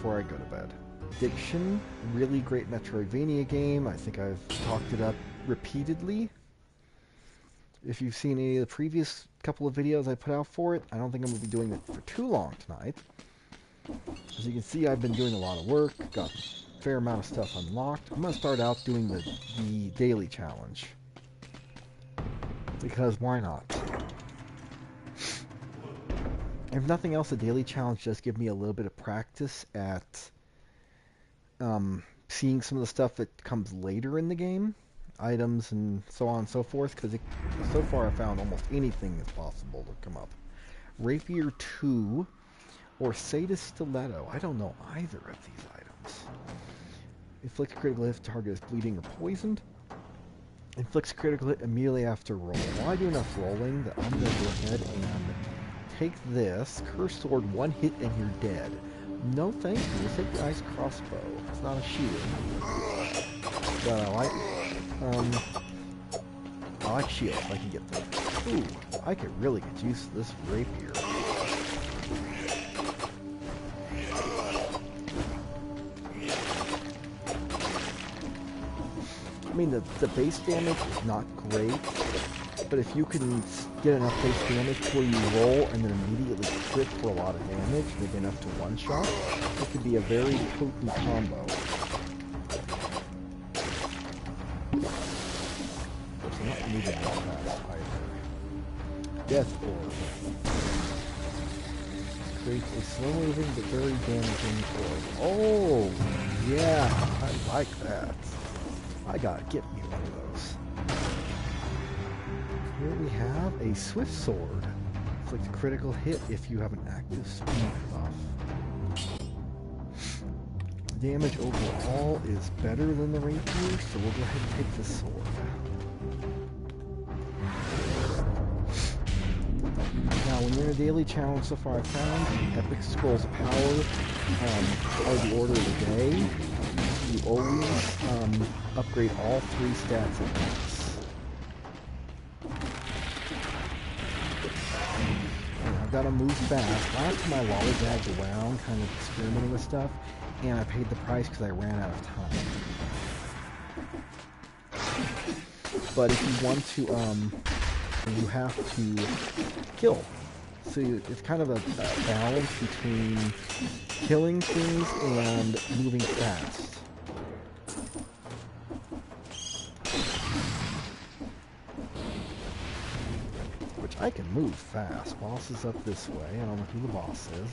before I go to bed. Addiction, really great Metroidvania game. I think I've talked it up repeatedly. If you've seen any of the previous couple of videos I put out for it, I don't think I'm going to be doing it for too long tonight. As you can see, I've been doing a lot of work, got a fair amount of stuff unlocked. I'm going to start out doing the daily challenge. Because why not? If nothing else, the daily challenge does give me a little bit of practice at seeing some of the stuff that comes later in the game. Items and so on and so forth, because so far I've found almost anything is possible to come up. Rapier 2 or Sadist Stiletto. I don't know either of these items. Inflicts critical hit if target is bleeding or poisoned. Inflicts critical hit immediately after roll. Well, I do enough rolling that I'm going to go ahead and take this. Curse Sword, one hit and you're dead. No thank you. Let's take the ice crossbow. It's not a shield. But I like shields if I can get them. Ooh, I could really get used to this rapier. I mean, the base damage is not great, but if you can get enough base damage where you roll and then immediately crit for a lot of damage, maybe enough to one-shot, it could be a very potent combo. Not moving that fast either. Death Orb. Creates a slow-moving but very damaging orb. Oh, yeah, I like that. I gotta get me one of those. Here we have a Swift Sword. Inflict a critical hit if you have an active speed buff. Damage overall is better than the rapier, so we'll go ahead and take the sword. Now, when you're in a daily challenge, so far I've found, Epic Scrolls of Power are the order of the day. You always upgrade all 3 stats at once. And I've got to move fast. Last time I lollygagged around, kind of experimenting with stuff, and I paid the price because I ran out of time. But if you want to, you have to kill. So it's kind of a balance between killing things and moving fast. Which I can move fast. Boss is up this way. I don't know who the boss is.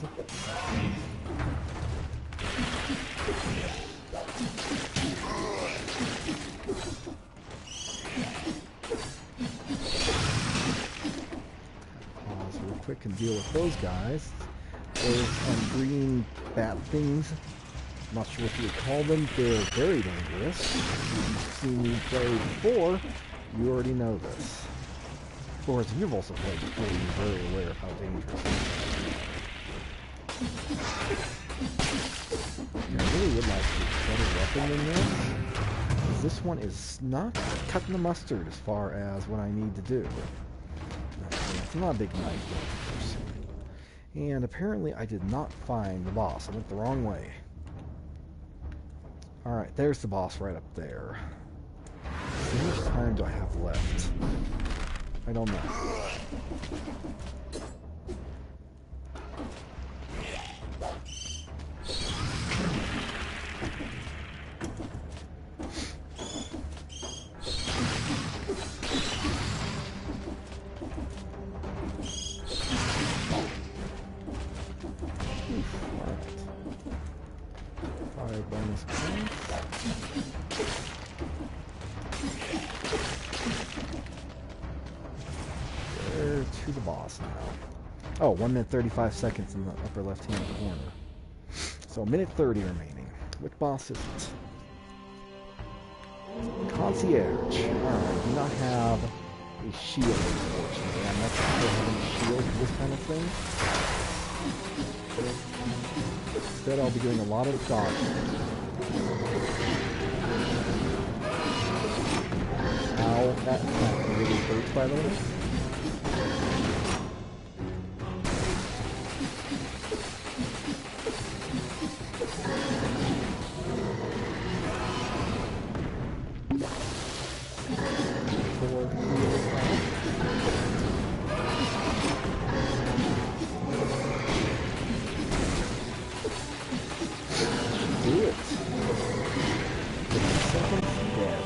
Pause real quick and deal with those guys. Those green bat things. I'm not sure what you would call them. They're very dangerous. If you've seen me play before, you already know this. Of course, if you've also played before, you're very aware of how dangerous it is. I really would like a better weapon than this, because this one is not cutting the mustard as far as what I need to do. It's not a big knife, of course. And apparently I did not find the boss. I went the wrong way. Alright, there's the boss right up there. How much time do I have left? I don't know. Bonus points. There to the boss now. Oh, 1 minute 35 seconds in the upper left hand corner. So 1 minute 30 remaining. Which boss is it? Concierge. Alright, do not have a shield, unfortunately. I'm not supposed to have a shield for this kind of thing. Instead, I'll be doing a lot of dodging. Ow, that really hurts, by the way. do it. 50 seconds, dead.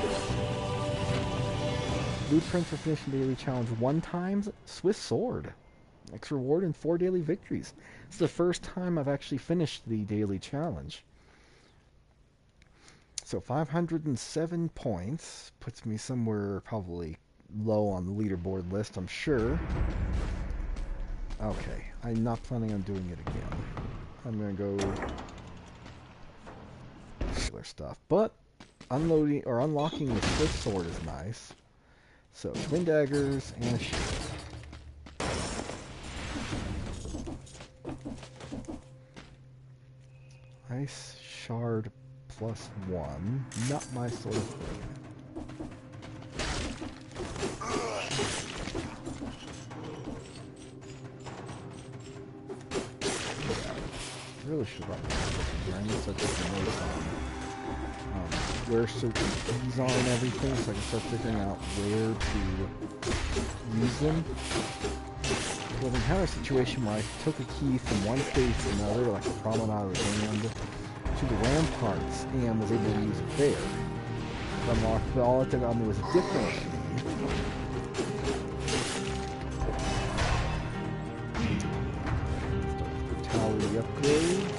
Blueprint for finishing daily challenge 1 times. Swift Sword. Next reward and 4 daily victories. It's the first time I've actually finished the daily challenge. So 507 points puts me somewhere probably low on the leaderboard list, I'm sure. Okay, I'm not planning on doing it again. I'm gonna go regular stuff, but unloading or unlocking the Swift Sword is nice. So twin daggers and a shield. Ice shard +1, not my sort of thing. Really should run this. I just noticed where certain keys are and everything, so I can start figuring out where to use them. So I've encountered a situation where I took a key from one stage to another, like the promenade or land, to the ramparts, and was able to use it there. Unlocked, but all it took on me was a different key. Start the upgrades.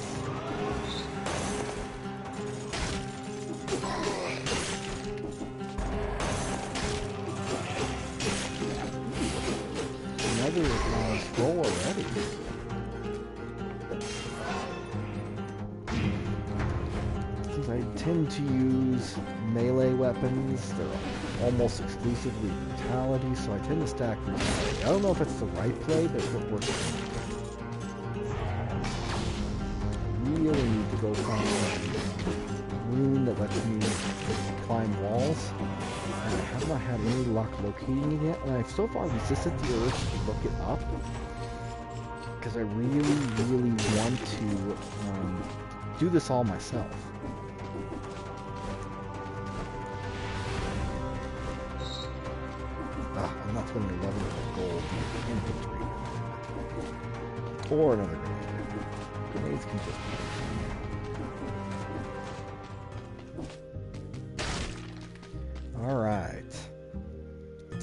Another scroll already. Since I tend to use melee weapons, they're almost exclusively brutality, so I tend to stack brutality. I don't know if it's the right play, but it's what works for me. I really need to go find a rune that lets me climb walls. And I have not had any luck locating it yet, and I've so far resisted the urge to look it up because I really want to do this all myself. I'm not spending 11 gold infantry. Or another grenade. Grenades can just be. Alright.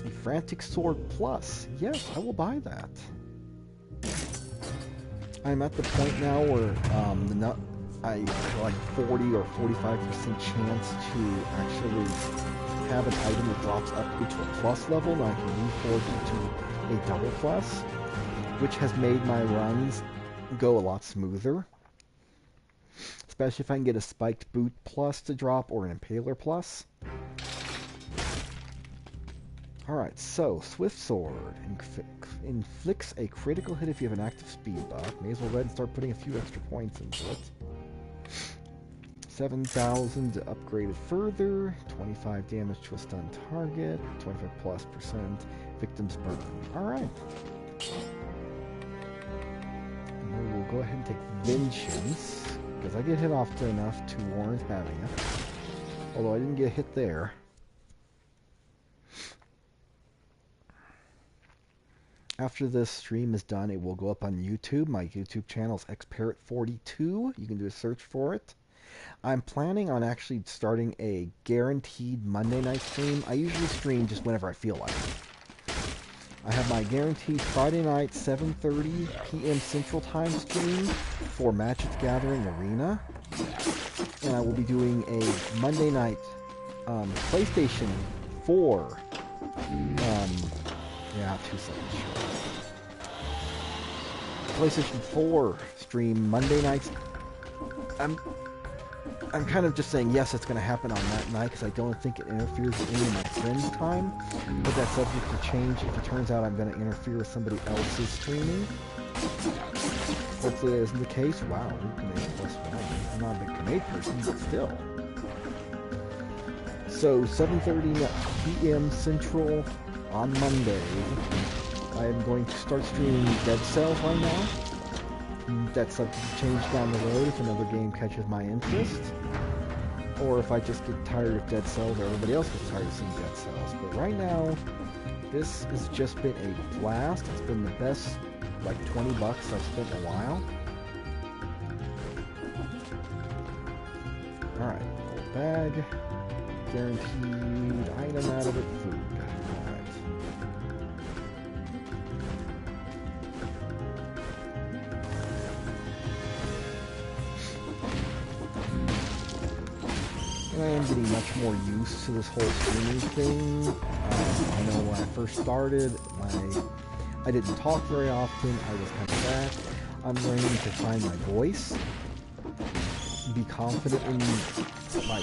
A Frantic Sword Plus. Yes, I will buy that. I'm at the point now where I have like 40 or 45% chance to actually have an item that drops up into a plus level, and I can reforge into a double plus, which has made my runs go a lot smoother. Especially if I can get a Spiked Boot Plus to drop or an Impaler Plus. Alright, so, Swift Sword inflicts a critical hit if you have an active speed buff. May as well go ahead and start putting a few extra points into it. 7,000 to upgrade it further. 25 damage to a stun target. 25+% victims burn. Alright. And we'll go ahead and take Vengeance, because I get hit often enough to warrant having it. Although I didn't get hit there. After this stream is done, it will go up on YouTube. My YouTube channel is ExParrot42. You can do a search for it. I'm planning on actually starting a guaranteed Monday night stream. I usually stream just whenever I feel like it. I have my guaranteed Friday night 7:30 p.m. Central Time stream for Magic the Gathering Arena. And I will be doing a Monday night PlayStation 4 yeah, 2 seconds short. PlayStation 4 stream Monday nights. I'm kind of just saying yes, it's going to happen on that night because I don't think it interferes with any of my friends' time. But that's subject to change if it turns out I'm going to interfere with somebody else's streaming. Hopefully that isn't the case. Wow, grenade +1. I'm not a big grenade person, but still. So 7:30 p.m. Central on Monday, I am going to start streaming Dead Cells right now. That's subject to change down the road if another game catches my interest. Or if I just get tired of Dead Cells or everybody else gets tired of seeing Dead Cells. But right now, this has just been a blast. It's been the best, like, $20 I've spent in a while. Alright, gold bag. Guaranteed item out of it, food. Alright. I am getting much more used to this whole streaming thing. I know when I first started, I didn't talk very often. I was kind of bad. I'm learning to find my voice, be confident in my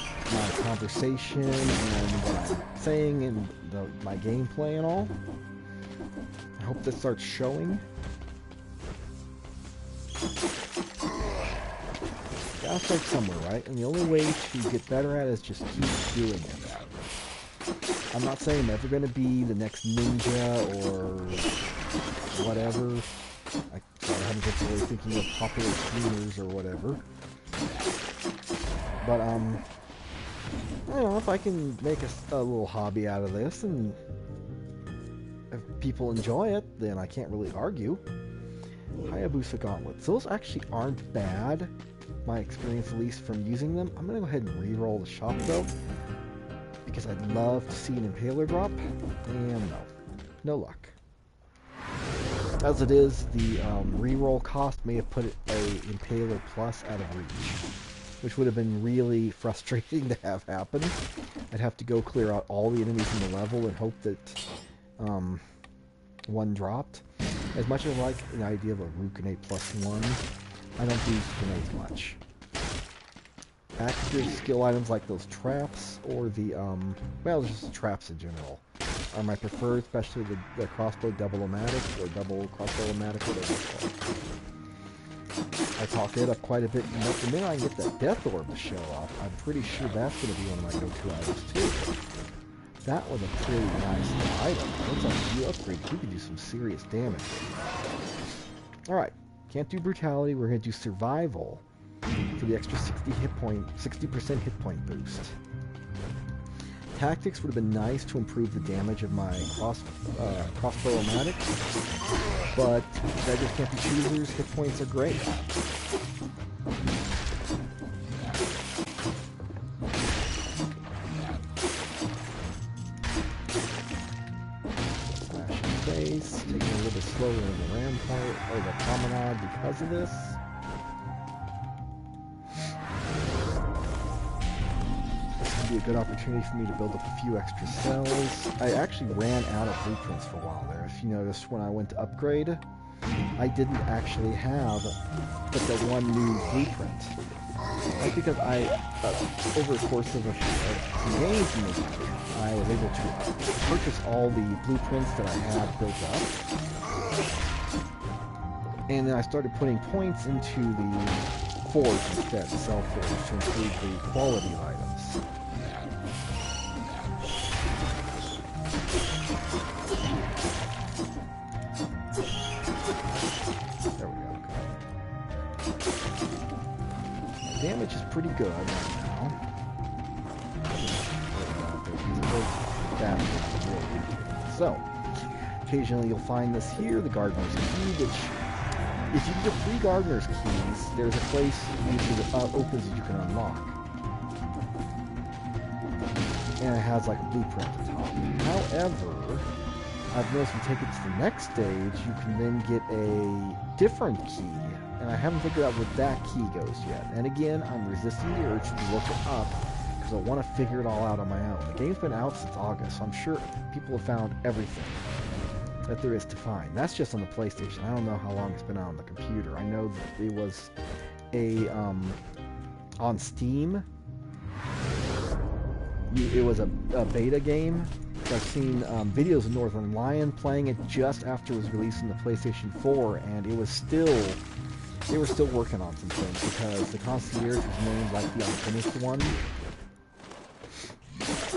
conversation and what I'm saying and my gameplay and all. I hope this starts showing. Gotta start somewhere, right? And the only way to get better at it is just keep doing it. I'm not saying I'm ever going to be the next ninja or whatever. I haven't been really thinking of popular streamers or whatever. But, I don't know, if I can make a little hobby out of this and if people enjoy it, then I can't really argue. Hayabusa gauntlets. Those actually aren't bad. My experience, at least from using them. I'm gonna go ahead and re-roll the shop though, because I'd love to see an impaler drop, and no luck. As it is, the re-roll cost may have put a impaler plus out of reach, which would have been really frustrating to have happen. I'd have to go clear out all the enemies in the level and hope that one dropped. As much as I like the idea of a root grenade plus one, I don't use grenades much. Active skill items like those traps or the, well, just traps in general are my preferred, especially the crossbow double-o-matic or double crossbow-o-matic, whatever it's called. I talk it up quite a bit, and the minute I can get that death orb to show off, I'm pretty sure that's going to be one of my go-to items too. That was a pretty nice item. Once you upgrade, you can do some serious damage. Alright. Can't do brutality, we're going to do survival for the extra 60% hit point boost. Tactics would have been nice to improve the damage of my crossbow-o-matic, but beggars can't be choosers, hit points are great. Taking a little bit slower in the rampart or the promenade because of this. This would be a good opportunity for me to build up a few extra cells. I actually ran out of blueprints for a while there. If you noticed, when I went to upgrade, I didn't actually have but the one new blueprint. That's because over the course of some games in the game, I was able to purchase all the blueprints that I had built up. And then I started putting points into the forge instead, the cell forge, to improve the quality of items. There we go. Damage is pretty good right now. So, occasionally you'll find this here, the Gardener's Key, which, if you get 3 Gardener's Keys, there's a place usually that opens that you can unlock. And it has like a blueprint at the top. However, I've noticed if you take it to the next stage, you can then get a different key. And I haven't figured out where that key goes yet. And again, I'm resisting the urge to look it up, because I want to figure it all out on my own. The game's been out since August, so I'm sure people have found everything that there is to find. That's just on the PlayStation. I don't know how long it's been out on the computer. I know that it was on Steam. It was a beta game. I've seen videos of Northern Lion playing it just after it was released on the PlayStation 4, and it was still... They were still working on some things, because the concierge was named like the unfinished one.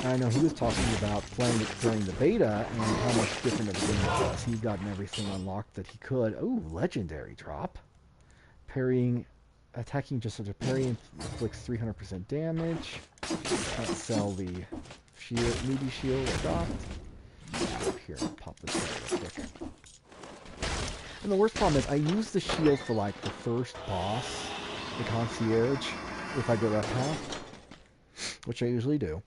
I know he was talking about playing it during the beta and how much different of a game it was. He'd gotten everything unlocked that he could. Ooh, legendary drop. Parrying, attacking just as a parry inflicts 300% damage. Let's sell the shield, newbie shield I got. Let's go here and pop this out real quick. And the worst problem is I use the shield for like the first boss, the concierge, if I go that path. which I usually do.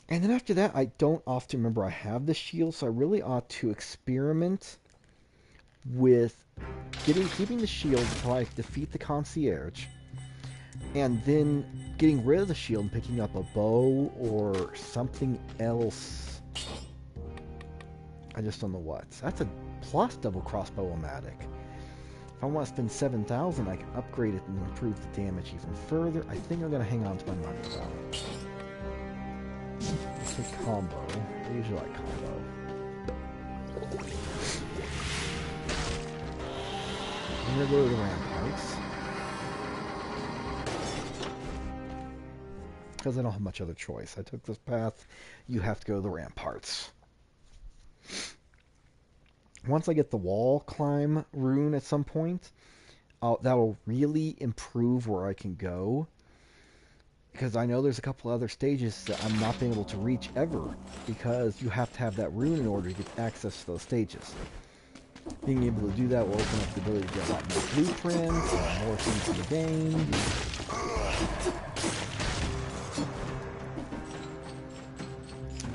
And then after that, I don't often remember I have the shield, so I really ought to experiment with keeping the shield until I defeat the concierge, and then getting rid of the shield and picking up a bow or something else. I just don't know what. That's a plus double crossbow-o-matic. If I want to spend 7,000, I can upgrade it and improve the damage even further. I think I'm going to hang on to my money though. Let's take combo. I usually like combo. I'm going to go to the ramparts. Because I don't have much other choice. I took this path. You have to go to the ramparts. Once I get the wall climb rune at some point, that'll really improve where I can go. Because I know there's a couple other stages that I'm not being able to reach ever, because you have to have that rune in order to get access to those stages. Being able to do that will open up the ability to get a lot more blueprints, more things in the game.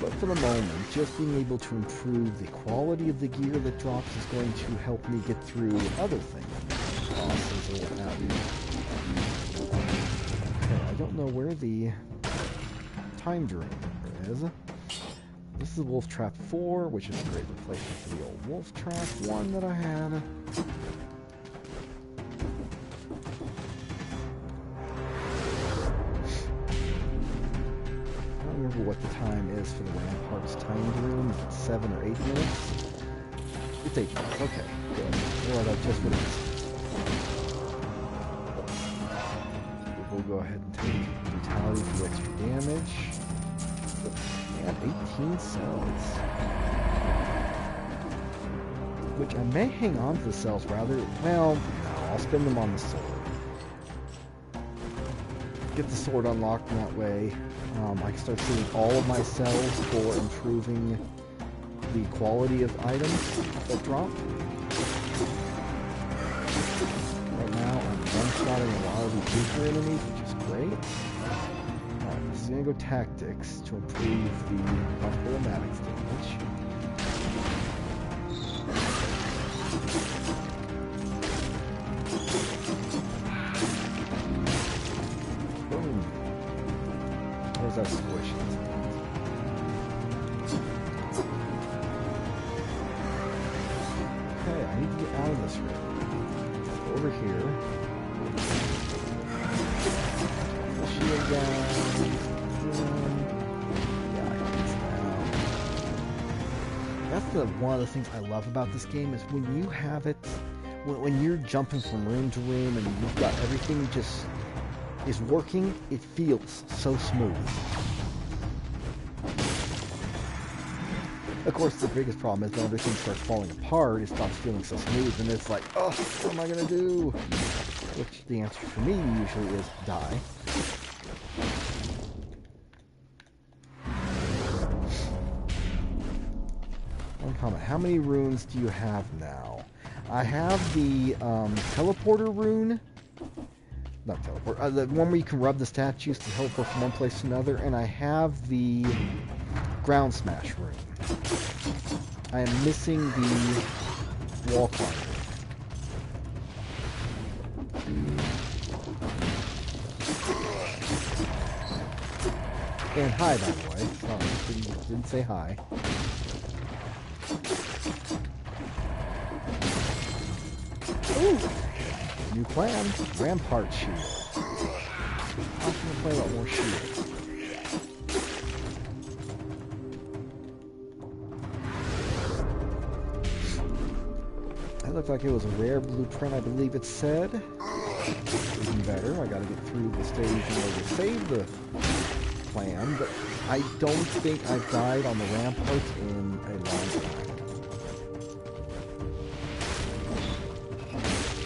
But for the moment, just being able to improve the quality of the gear that drops is going to help me get through other things, bosses or what have you. Okay, I don't know where the time drain is. This is Wolf Trap 4, which is a great replacement for the old Wolf Trap 1 that I had. I don't remember what the time is for the Ramparts time room. Is it 7 or 8 minutes? It's 8 minutes. Okay, good. Well, that's just what it is. We'll go ahead and take Brutality for the extra damage. And 18 cells. Which I may hang on to the cells rather. Well, no, I'll spend them on the sword. Get the sword unlocked in that way. I can start seeing all of my cells for improving the quality of items that drop. Right now, I'm one-shotting a lot of these weaker enemies, which is great. Alright, so I'm going to go tactics to improve the crossbow-o-matic damage. Boom. Where's that squish? Okay, I need to get out of this room. Over here. The shield down. Yeah, I can get down. That's one of the things I love about this game is when you have it, when you're jumping from room to room and you've got everything just is working, it feels so smooth. Of course, the biggest problem is when everything starts falling apart, it stops feeling so smooth, and it's like, oh, what am I going to do? Which the answer for me usually is die. One comment, how many runes do you have now? I have the teleporter rune. Not teleport, the one where you can rub the statues to teleport from one place to another, and I have the ground smash rune. I am missing the wall climber. And hi, by the way. Sorry, didn't say hi. Ooh! New plan, Rampart Shield. I'm going to play a lot more shield. That looked like it was a rare blueprint, I believe it said. Even better, I gotta get through the stage in order to save the plan, but I don't think I've died on the ramparts in a long time.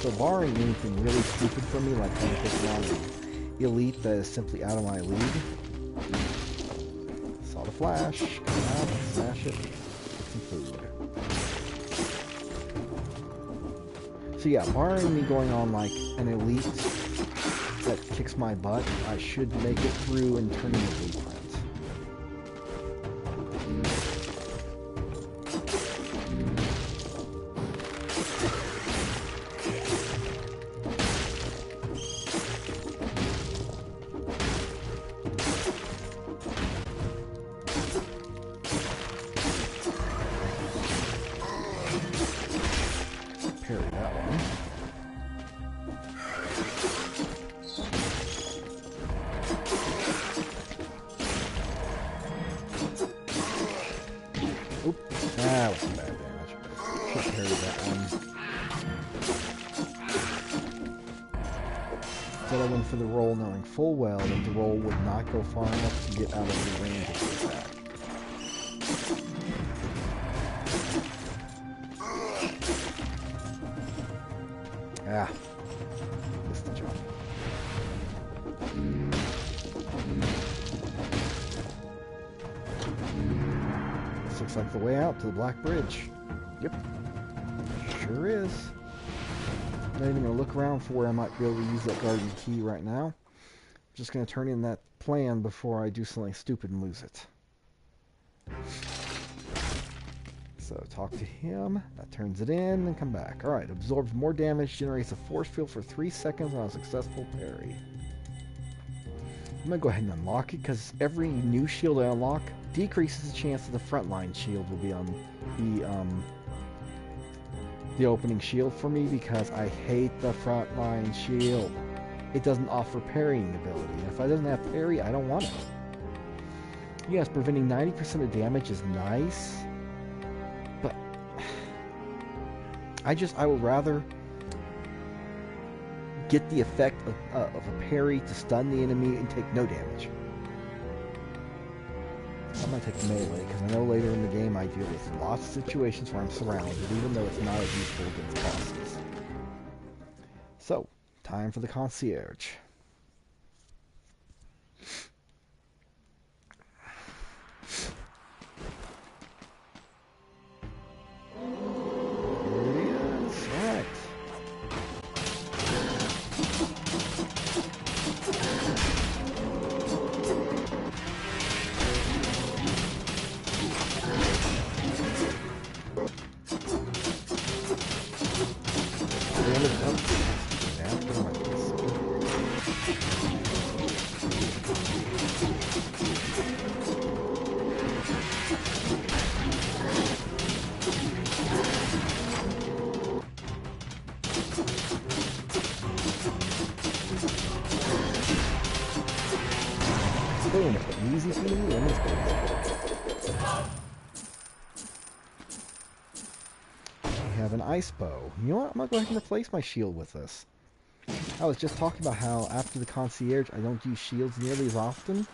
So barring anything really stupid for me, like trying to take on an elite that is simply out of my league. Saw the flash, come out, smash it, get some food. So yeah, barring me going on like an elite that kicks my butt, I should make it through and turn in the blueprint. Parry that one. Oop, that was some bad damage. Should parry that one. Instead I went for the roll knowing full well that the roll would not go far enough to get out of the range of the attack. Ah, missed the jump. This looks like the way out to the Black Bridge. Yep, sure is. Not even gonna look around for where I might be able to use that garden key right now. I'm just gonna turn in that plan before I do something stupid and lose it. So talk to him, that turns it in, and come back. Alright, absorbs more damage, generates a force field for 3 seconds on a successful parry. I'm going to go ahead and unlock it, because every new shield I unlock decreases the chance that the frontline shield will be on the opening shield for me, because I hate the frontline shield. It doesn't offer parrying ability, and if I doesn't have parry, I don't want it. Yes, preventing 90% of damage is nice, but I would rather get the effect of a parry to stun the enemy and take no damage. I'm going to take melee, because I know later in the game I deal with lots of situations where I'm surrounded, even though it's not as useful against bosses. So, time for the concierge. Boom, easy for me, and it's good. We have an ice bow. You know what? I'm going to go ahead and replace my shield with this. I was just talking about how after the concierge I don't use shields nearly as often,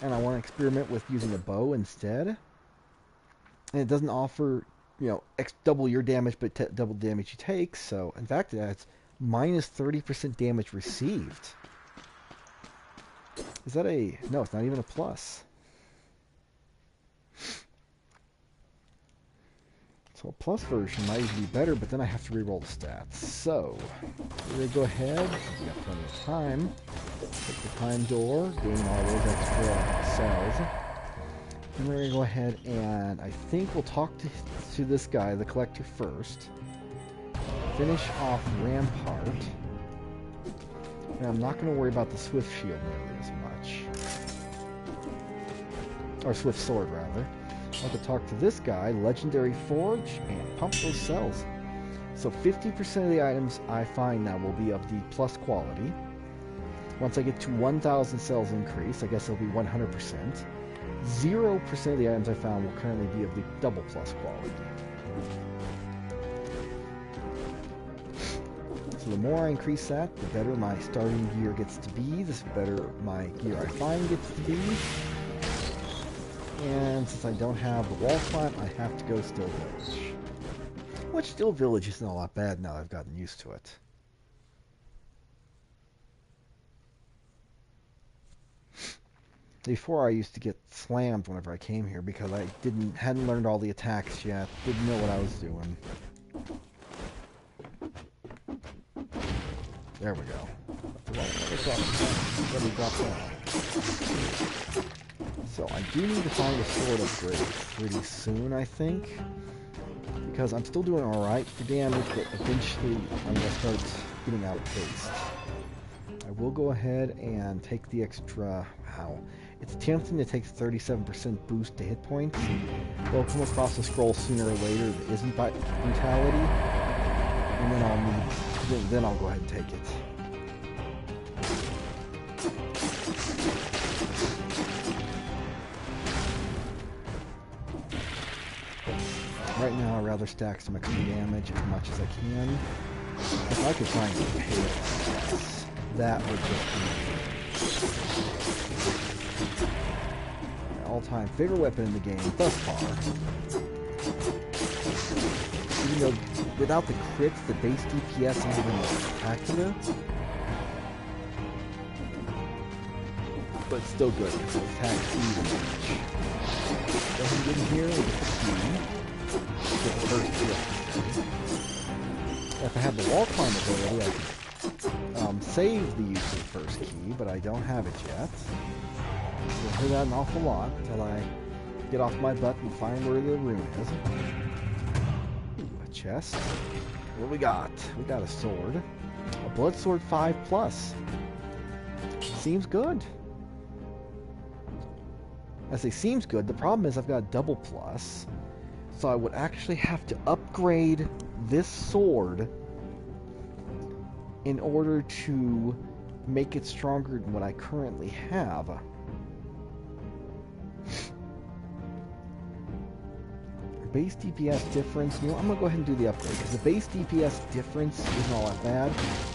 and I want to experiment with using a bow instead. And it doesn't offer, you know, double your damage, but double damage you take, so in fact that's minus 30% damage received. Is that a... no, it's not even a plus. So a plus version might even be better, but then I have to reroll the stats. So, we're going to go ahead, we got plenty of time, take the time door, gain all those extra cells. And we're going to go ahead and I think we'll talk to this guy, the collector, first. Finish off Rampart. And I'm not going to worry about the Swift Shield nearly as much. Or Swift Sword, rather. I'll have to talk to this guy, Legendary Forge, and pump those cells. So 50% of the items I find now will be of the plus quality. Once I get to 1,000 cells increase, I guess it'll be 100%. 0% of the items I found will currently be of the double plus quality. So the more I increase that, the better my starting gear gets to be, the better my gear I find gets to be. And since I don't have the wall climb, I have to go Still Village. Which Still Village isn't a lot bad now that I've gotten used to it. Before I used to get slammed whenever I came here because I hadn't learned all the attacks yet, didn't know what I was doing. There we go. Well, let me drop down. So I do need to find a sword upgrade pretty soon, I think. Because I'm still doing alright for damage, but eventually I'm going to start getting outpaced. I will go ahead and take the extra... Wow. It's tempting to take 37% boost to hit points. We'll come across a scroll sooner or later that isn't brutality. And then I'll need... Then I'll go ahead and take it. Right now, I'd rather stack some extra damage as much as I can. If I could find a hail, yes, that would just be my all-time favorite weapon in the game thus far. Even though without the crits, the base DPS isn't even spectacular, but still good because it attacks speed and damage. Go ahead and get in here and get the key. Get the first key. If I had the wall climb ability, I could save the use of the first key, but I don't have it yet. You'll hear that an awful lot until I get off my butt and find where the rune is. Ooh, a chest. What do we got? We got a sword. A blood sword 5+. Seems good. I say seems good. The problem is I've got a double plus. So I would actually have to upgrade this sword in order to make it stronger than what I currently have. Base DPS difference, you know, I'm going to go ahead and do the upgrade, because the base DPS difference isn't all that bad,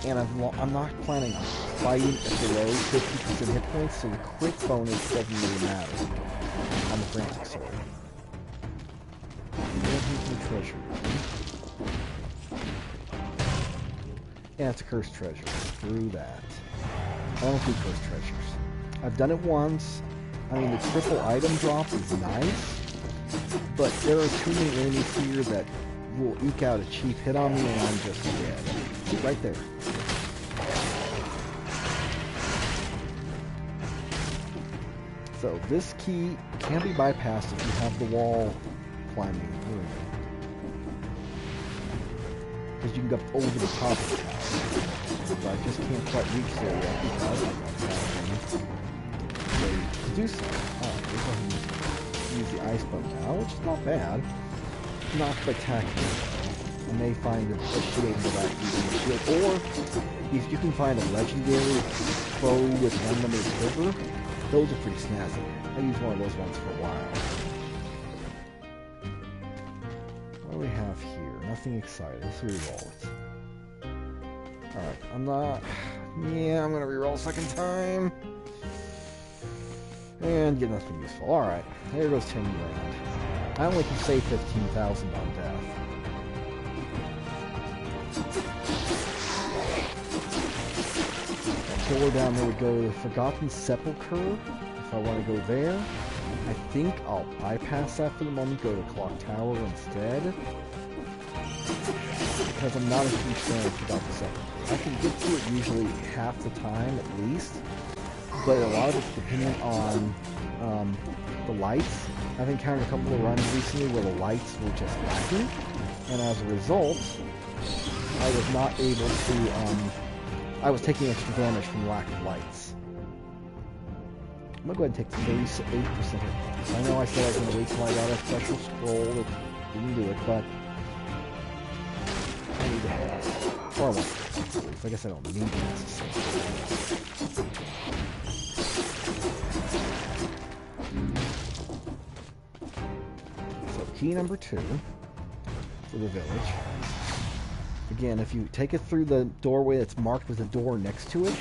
and I'm not planning on fighting at below 50% hit points, so the crit bonus doesn't really matter on the frantic sword. Treasure. Yeah, it's a cursed treasure. Screw that. I don't do cursed treasures. I've done it once. I mean, the triple item drop is nice, but there are too many enemies here that will eke out a cheap hit on me and I'm just dead. See, right there. So this key can be bypassed if you have the wall climbing room. Because you can go over the top of the tower. But I just can't quite reach there yet because I got to do so. Alright, we're going to use the ice bow now, which is not bad. Not spectacular. You may find a shield without using a shield, or if you can find a legendary bow with unlimited quiver, those are pretty snazzy. I used one of those ones for a while. What do we have here? Nothing exciting. Let's reroll it. Alright, I'm not... Yeah, I'm gonna reroll a second time. And get nothing useful. Alright, here goes 10 grand. I only can save 15,000 on death. That door down there would go to the Forgotten Sepulchre, if I want to go there. I think I'll bypass that for the moment, go to Clock Tower instead. Because I'm not a huge fan of Forgotten Sepulchre. I can get to it usually half the time at least, but a lot of it's dependent on the lights. I've encountered a couple of runs recently where the lights were just lacking, and as a result, I was not able to, I was taking extra damage from lack of lights. I'm gonna go ahead and take 38% hit. I know I said I was gonna wait till I got a special scroll that didn't do it, but I need to have it. Or I won't. I guess I don't need it necessarily. So key number 2 for the village. Again, if you take it through the doorway that's marked with a door next to it,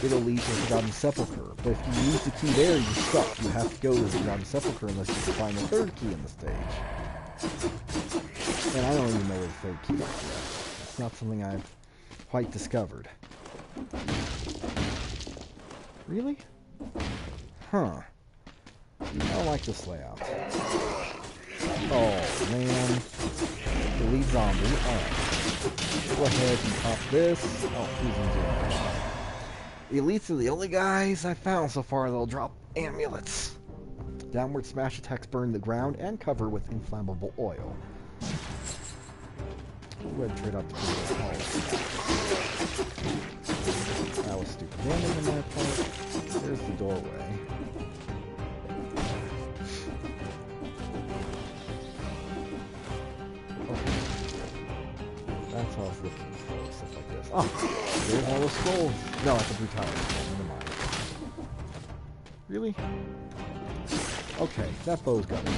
it'll lead to the Forgotten Sepulchre. But if you use the key there, you're stuck. You have to go to the Forgotten Sepulchre unless you can find the third key in the stage. And I don't even know where the third key is yet. It's not something I've quite discovered. Really? Huh. I don't like this layout. Oh, man. The lead zombie. Alright. Go ahead and pop this. Oh, he's in zero. Elites are the only guys I found so far that'll drop amulets. Downward smash attacks burn the ground and cover with inflammable oil. Go ahead and trade out the that was stupid damage on my part. There's the doorway. Okay. That's what I was looking for, stuff like this. Oh! There's all the scrolls! No, that's a brutality scroll, never mind. Really? Okay, that bow's got to go.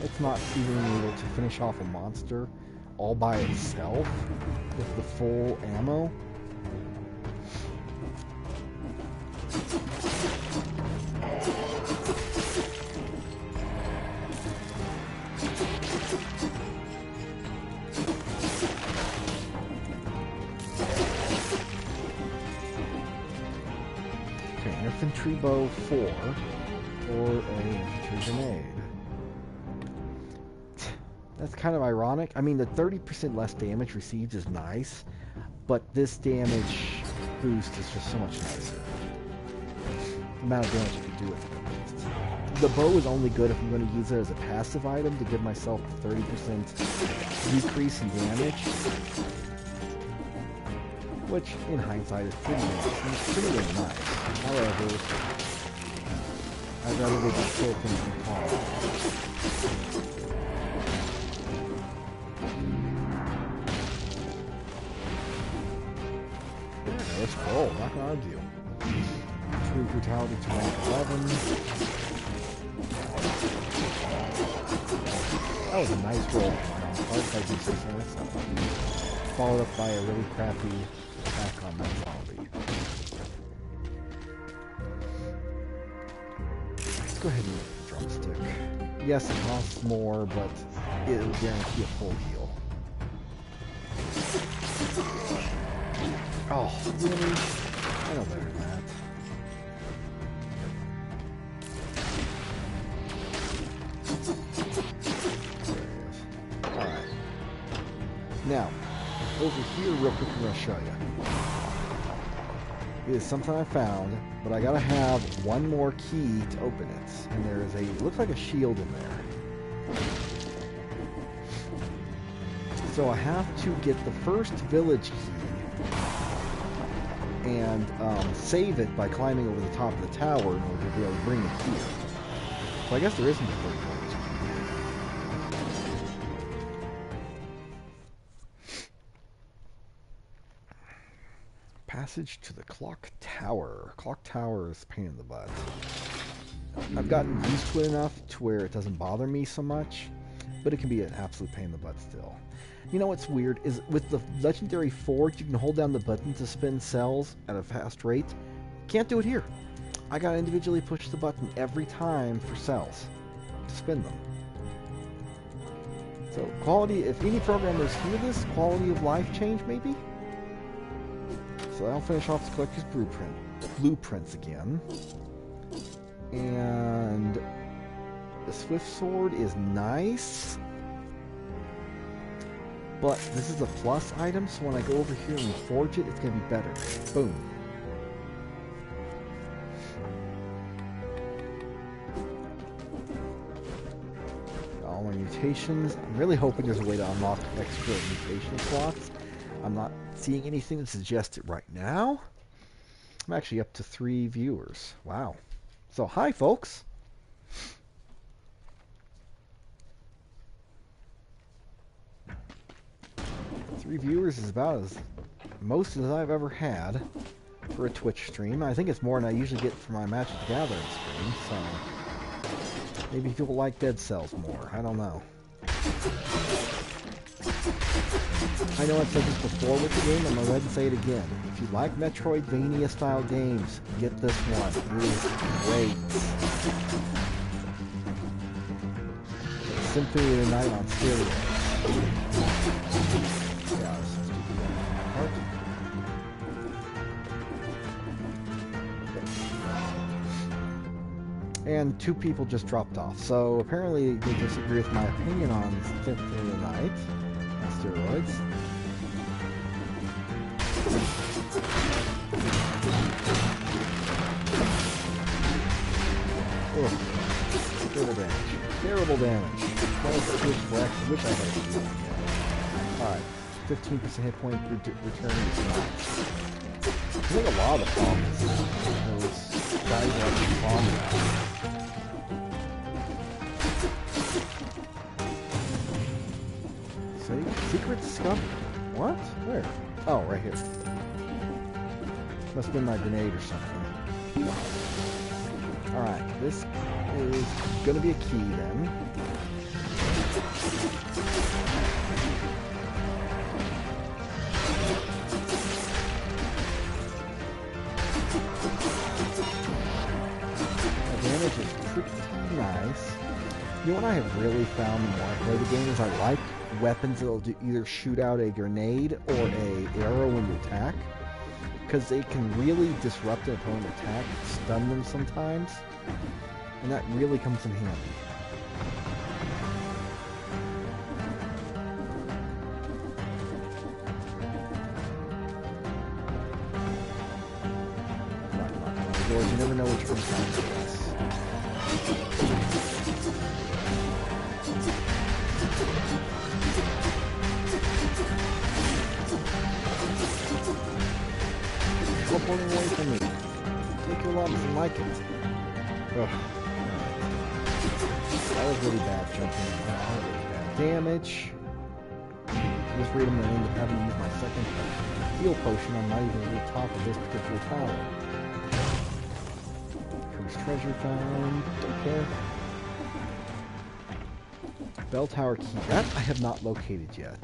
It's not even able to finish off a monster all by itself with the full ammo. Okay, infantry bow 4 or a infantry grenade. That's kind of ironic. I mean, the 30% less damage received is nice, but this damage boost is just so much nicer. The amount of damage you can do with it, at least. The bow is only good if I'm going to use it as a passive item to give myself a 30% decrease in damage, which, in hindsight, is pretty nice. It's pretty really nice. However, I'd rather they just kill things from far. Let's roll, not gonna argue. True brutality to rank 11. That was a nice roll. If I do say so myself. Followed up by a really crappy attack on that zombie. Let's go ahead and use the drumstick. Yes, it costs more, but it'll guarantee a full heal. Oh, really? I know better than that. There it is. Alright. Now, over here real quick I'm going to show you. It is something I found, but I gotta have one more key to open it. And there is it looks like a shield in there. So I have to get the first village key and save it by climbing over the top of the tower in order to be able to bring it here. So I guess there isn't a third village key. Passage to the clock tower. Clock tower is a pain in the butt. I've gotten used to it enough to where it doesn't bother me so much, but it can be an absolute pain in the butt still. You know what's weird is with the legendary forge, you can hold down the button to spin cells at a fast rate. Can't do it here. I gotta individually push the button every time for cells to spin them. So quality, if any programmers hear this, quality of life change maybe? So I'll finish off the collector's blueprints again. And the Swift Sword is nice. But this is a plus item, so when I go over here and forge it, it's going to be better. Boom. All my mutations. I'm really hoping there's a way to unlock extra mutation slots. I'm not seeing anything that suggests it right now. I'm actually up to 3 viewers. Wow. So, hi, folks. Three viewers is about as most as I've ever had for a Twitch stream. I think it's more than I usually get for my Magic the Gathering stream, so maybe people like Dead Cells more. I don't know. I know I've said this before with the game, I'm going to go ahead and say it again. If you like Metroidvania-style games, get this one. It is great. It's Symphony of the Night on steroids. And 2 people just dropped off, so apparently they disagree with my opinion on Symphony of the Night on steroids. Ugh. Terrible damage. Terrible damage. I wish I had a heal. Alright. 15% hit point return is nice. I think a lot of the problem is those guys are actually bombing. Secret discovery. What? Where? Oh, right here. Must have been my grenade or something. Alright, this is gonna be a key then. The damage is pretty nice. You know what I have really found when I play the game is I like weapons that'll either shoot out a grenade or a arrow when you attack, because they can really disrupt an opponent attack and stun them sometimes, and that really comes in handy. Doors, you never know which one's going to be us. Teleporting away from me. Take your lumps and like it. Ugh. That was really bad jumping. Really bad damage. Just read them and end up having to use my second heal potion. I'm not even at the top of this particular tower. Cursed treasure found. Don't care. Bell tower key. That I have not located yet.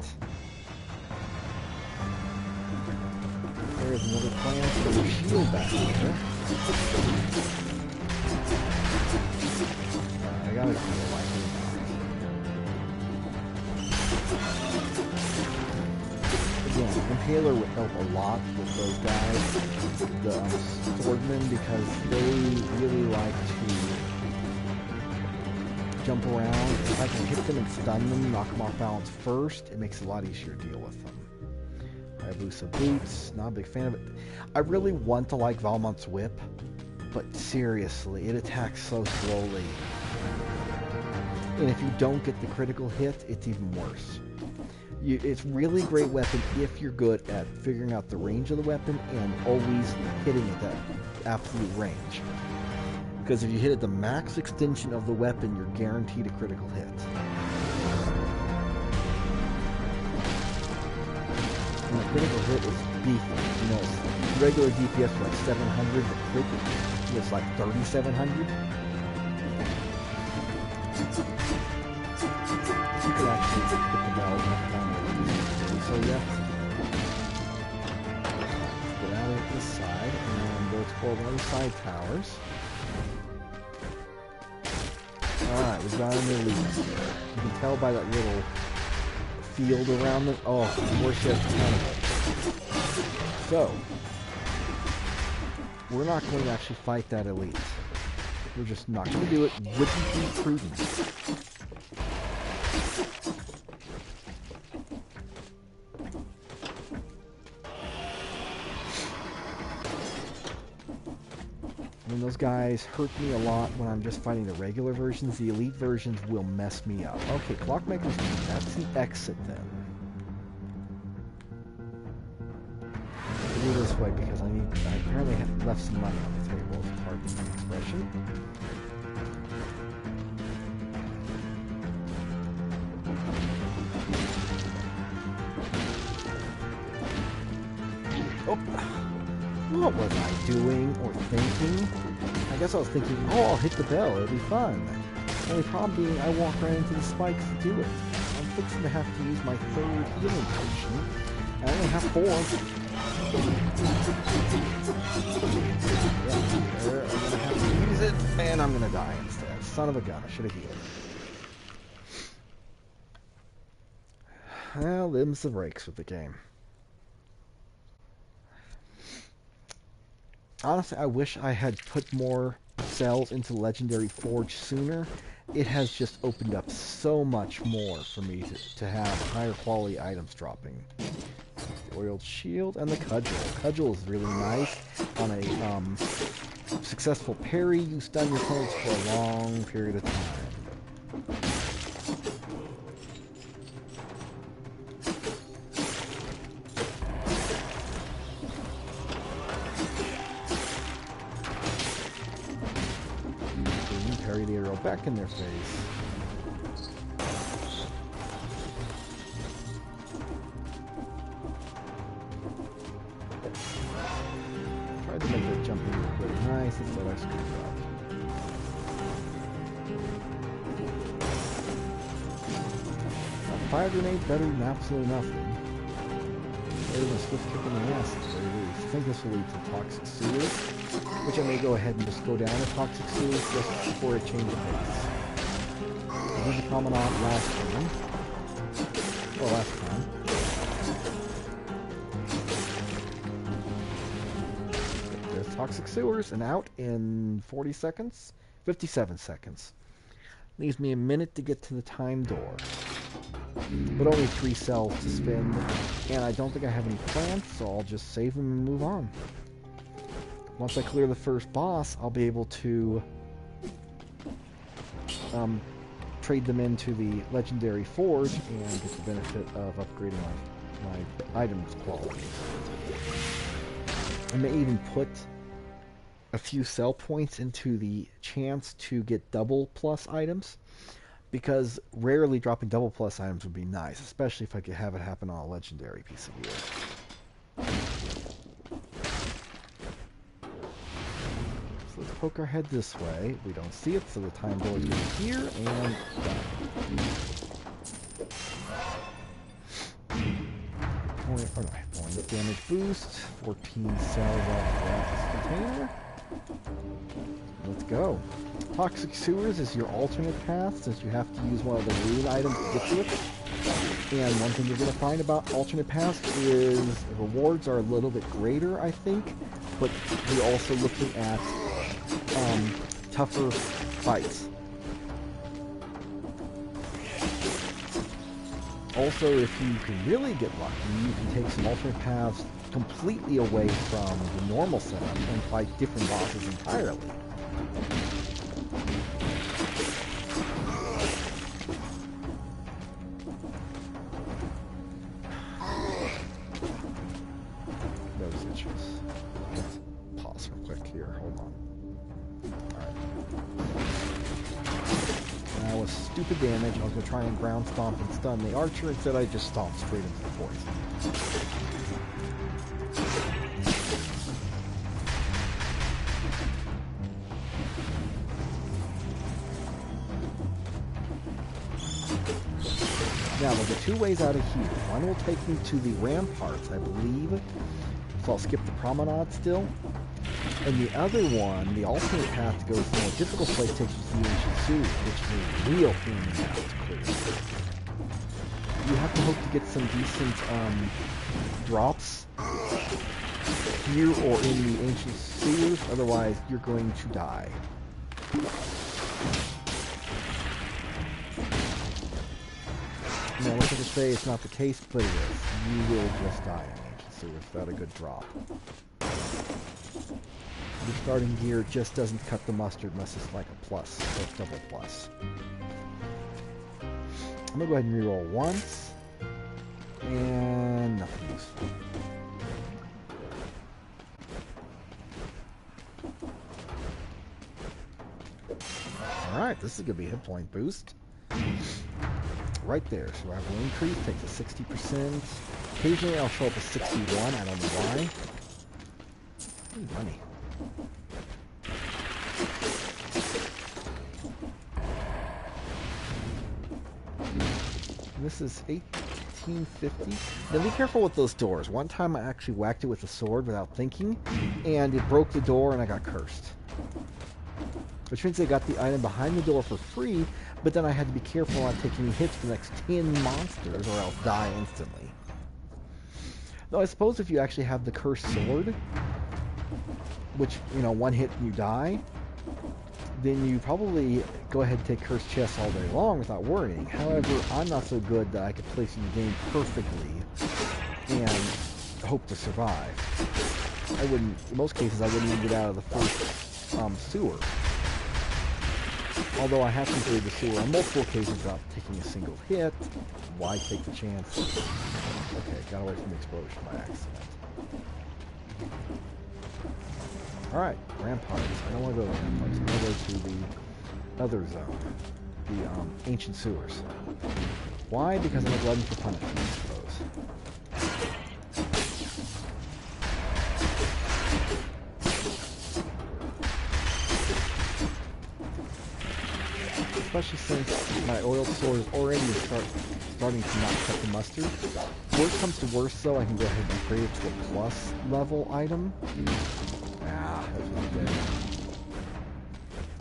There's another plan for the shield back here. I gotta feel like it. Again, Impaler would help a lot with those guys, the swordmen, because they really like to jump around. If I can hit them and stun them, knock them off balance first, it makes it a lot easier to deal with them. Hayabusa boots, not a big fan of it. I really want to like Valmont's whip, but seriously, it attacks so slowly. And if you don't get the critical hit, it's even worse. It's really great weapon if you're good at figuring out the range of the weapon and always hitting at that absolute range. Because if you hit at the max extension of the weapon, you're guaranteed a critical hit. And the critical hit is beefy. You know, regular DPS was like 700, but critical was like 3,700. You can actually hit the bell down there. So yeah. Get out of this side and go explore one of the side towers. Alright, we've got a new lead here. You can tell by that little field around them. Oh, worship cannibal. So, we're not going to actually fight that elite. We're just not going to do it. Wouldn't be prudent. I mean, those guys hurt me a lot when I'm just fighting the regular versions. The elite versions will mess me up. Okay, Clockmaker's Key. That's the exit then. I'll do this way because I apparently have left some money on the table. It's hard to the expression. Oh, what was I doing or thinking? I guess I was thinking, oh, I'll hit the bell, it'll be fun. The only problem being I walk right into the spikes to do it. I'm fixing to have to use my third healing potion. I only have 4. Yeah, there, I'm gonna have to use it, and I'm gonna die instead. Son of a gun, I should have healed. Well, them's the breaks with the game. Honestly, I wish I had put more cells into Legendary Forge sooner. It has just opened up so much more for me to have higher quality items dropping. The oiled shield and the cudgel. Cudgel is really nice on a Successful parry, you stun your opponents for a long period of time. Parry the arrow back in their face. Tried to make that jumping look really nice, instead I screwed it up. A fire grenade better than absolutely nothing. Better than a swift kick in the ass, at the very least. I think this will lead to toxic sewers, which I may go ahead and just go down to toxic sewers just for a change of pace. I did the promenade last time. Or last time. There's toxic sewers, and out in 40 seconds? 57 seconds. Leaves me a minute to get to the time door. But only 3 cells to spend, and I don't think I have any plants, so I'll just save them and move on. Once I clear the first boss, I'll be able to trade them into the legendary forge and get the benefit of upgrading my items quality. I may even put a few cell points into the chance to get double plus items, because rarely dropping double plus items would be nice, especially if I could have it happen on a legendary piece of gear. So let's poke our head this way. We don't see it, so the time door is going here, and done. Point damage boost, 14 cells off the container. Let's go. Toxic Sewers is your alternate path, since you have to use one of the rune items to get to it. And one thing you're going to find about alternate paths is the rewards are a little bit greater, I think, but you're also looking at tougher fights. Also, if you can really get lucky, you can take some alternate paths completely away from the normal setup and fight different bosses entirely. Those itches. Let's pause real quick here. Hold on. Alright. That was stupid damage. I was going to try and ground stomp and stun the archer. Instead, I just stomped straight into the forest. Now, there's 2 ways out of here. One will take me to the ramparts, I believe. So I'll skip the promenade still. And the other one, the alternate path to go to the more difficult place, takes you to the ancient sewers, which is a real pain in the ass to clear. You have to hope to get some decent drops here or in the ancient sewers, otherwise you're going to die. Now, look at the say it's not the case, but it is. You will just die in ancient sewers without a good drop. Your starting gear just doesn't cut the mustard unless it's like a plus, or double plus. I'm going to go ahead and reroll once, and nothing useful. Alright, this is going to be a hit point boost. Right there, survival increase, takes a 60%. Occasionally I'll show up a 61, I don't know why. Ooh, money. This is 1850. Now be careful with those doors. One time I actually whacked it with a sword without thinking, and it broke the door and I got cursed. Which means I got the item behind the door for free, but then I had to be careful not taking any hits for the next 10 monsters or else die instantly. Though I suppose if you actually have the cursed sword, which, you know, one hit and you die, then you probably go ahead and take cursed chests all day long without worrying. However, I'm not so good that I could place in the game perfectly and hope to survive. I wouldn't, in most cases, I wouldn't even get out of the first sewer. Although I have completed the sewer on multiple occasions without taking a single hit. Why take the chance? Okay, got away from the explosion by accident. Alright, ramparts. I don't want to go to the ramparts. I'm going to go to the other zone. The ancient sewers. Why? Because I'm a glutton for punishment, I suppose. Especially since my oil sword is already starting to not cut the mustard. Worst comes to worst, though, I can go ahead and upgrade it to a plus level item. Ah, that's not good.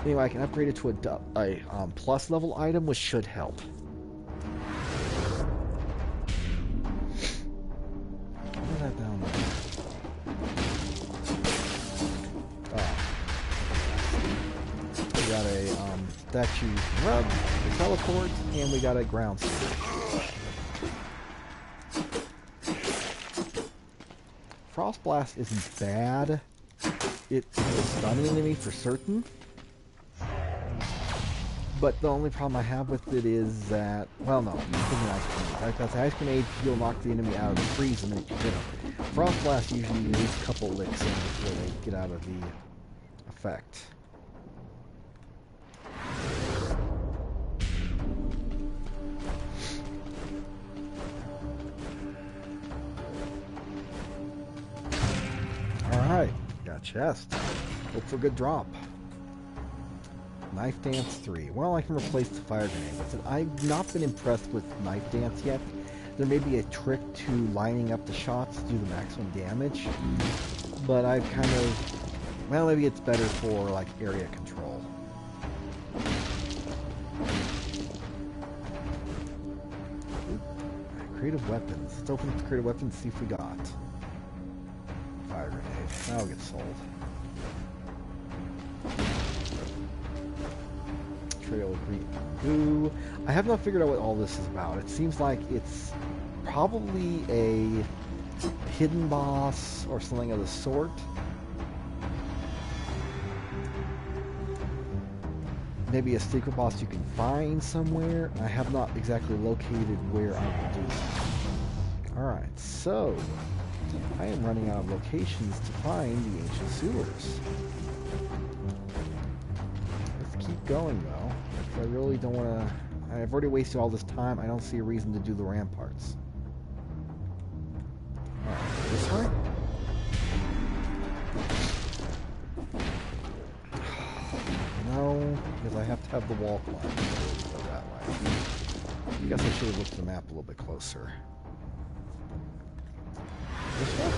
Anyway, I can upgrade it to a plus level item, which should help. What is that down there? Oh. We got a statue rub, a teleport, and we got a ground smash. Frost Blast isn't bad. It will stun an enemy for certain. But the only problem I have with it is that, well, no, it's an ice grenade. Right? That's an ice grenade, you'll knock the enemy out of the freeze and then you hit them. Frost Blast usually needs a couple licks in before they get out of the effect. Alright, got a chest. Look for a good drop. Knife Dance 3. Well, I can replace the fire grenade with it. I've not been impressed with Knife Dance yet. There may be a trick to lining up the shots to do the maximum damage, but I've kind of... Well, maybe it's better for, like, area control. Creative weapons. Let's open up the creative weapons and see if we got. Fire grenade. That'll get sold. Trail of green goo. I have not figured out what all this is about. It seems like it's probably a hidden boss or something of the sort. Maybe a secret boss you can find somewhere. I have not exactly located where I can do so. Alright, so I am running out of locations to find the ancient sewers. Let's keep going though. I really don't want to... I've already wasted all this time. I don't see a reason to do the ramparts. Alright, this way? No, because I have to have the wall climb. Go that way. I guess I should have looked at the map a little bit closer. This way?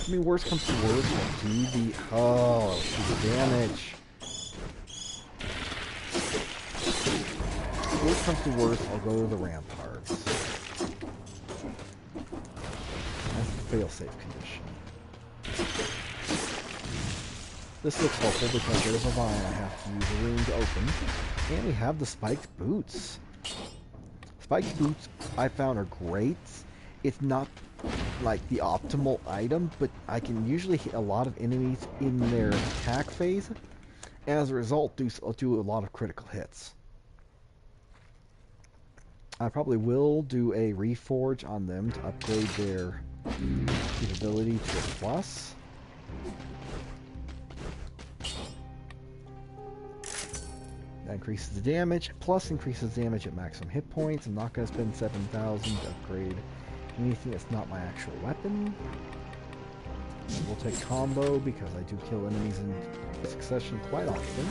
I mean, worst comes to worst, I'll do the... Oh, the damage. Worst comes to worst, I'll go to the ramparts. That's the fail-safe condition. This looks helpful because there's a vine I have to use a room to open. And we have the spiked boots. Spiked boots, I found, are great. It's not like the optimal item, but I can usually hit a lot of enemies in their attack phase. And as a result, do a lot of critical hits. I probably will do a reforge on them to upgrade their capability to a plus. That increases the damage, plus increases damage at maximum hit points. I'm not going to spend 7,000 to upgrade anything that's not my actual weapon. We'll take combo because I do kill enemies in succession quite often.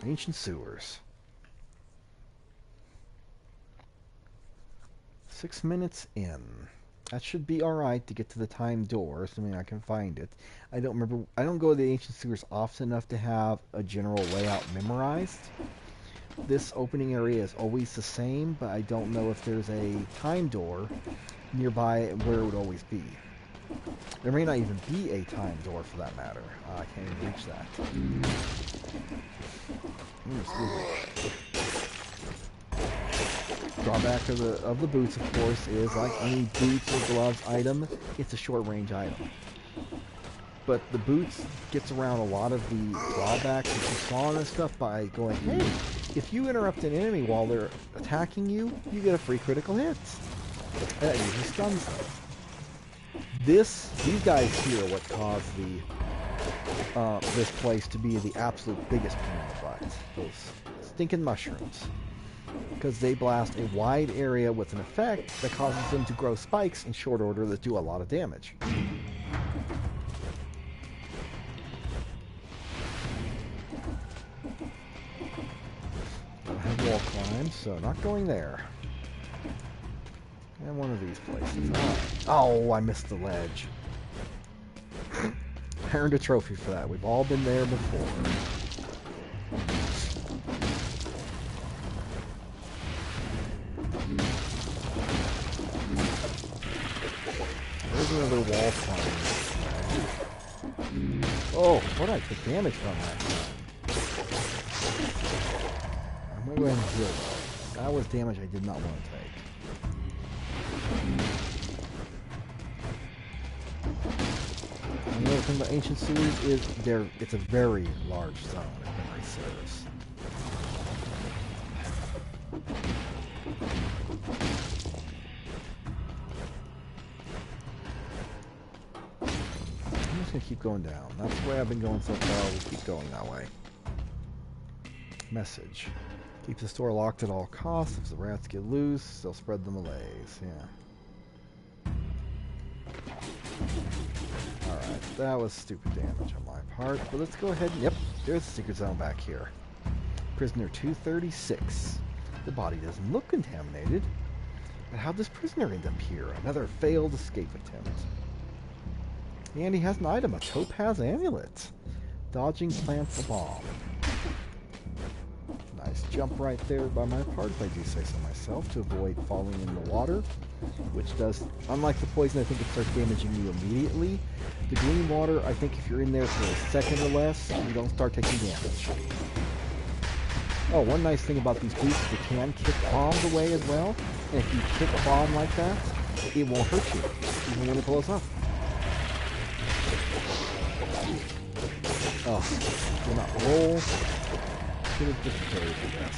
Ancient sewers. 6 minutes in. That should be alright to get to the time door, assuming I can find it. I don't go to the ancient sewers often enough to have a general layout memorized. This opening area is always the same, but I don't know if there's a time door nearby where it would always be. There may not even be a time door for that matter. I can't even reach that. Excuse me. Drawback of the boots, of course, is like any boots or gloves item, it's a short range item. But the boots gets around a lot of the drawbacks that you saw and stuff by going, hey, if you interrupt an enemy while they're attacking you, you get a free critical hit. And that usually stuns them. These guys here are what caused this place to be the absolute biggest pain in the butt. Those stinking mushrooms. Because they blast a wide area with an effect that causes them to grow spikes in short order that do a lot of damage. Don't have wall climb, so not going there. And one of these places. Oh, I missed the ledge. I earned a trophy for that. We've all been there before. There's another wall climb. Oh, what did I take damage from that time? I'm going to go ahead and heal though. That was damage I did not want to take. Another thing about ancient sewers is it's a very large zone if memory serves. I'm just going to keep going down. That's the way I've been going so far. We'll keep going that way. Message. Keep the store locked at all costs. If the rats get loose, they'll spread the malaise. Yeah. Alright, that was stupid damage on my part. But let's go ahead and... Yep, there's the secret zone back here. Prisoner 236. The body doesn't look contaminated. But how'd this prisoner end up here? Another failed escape attempt. And he has an item, a topaz amulet. Dodging plants a bomb. Nice jump right there by my part, if I do say so myself, to avoid falling in the water. Which does, unlike the poison, I think it starts damaging you immediately. The green water, I think if you're in there for a second or less, you don't start taking damage. Oh, one nice thing about these boots is you can kick bombs away as well. And if you kick a bomb like that, it won't hurt you, even when it blows up. Oh, do not roll. Should have just carried this.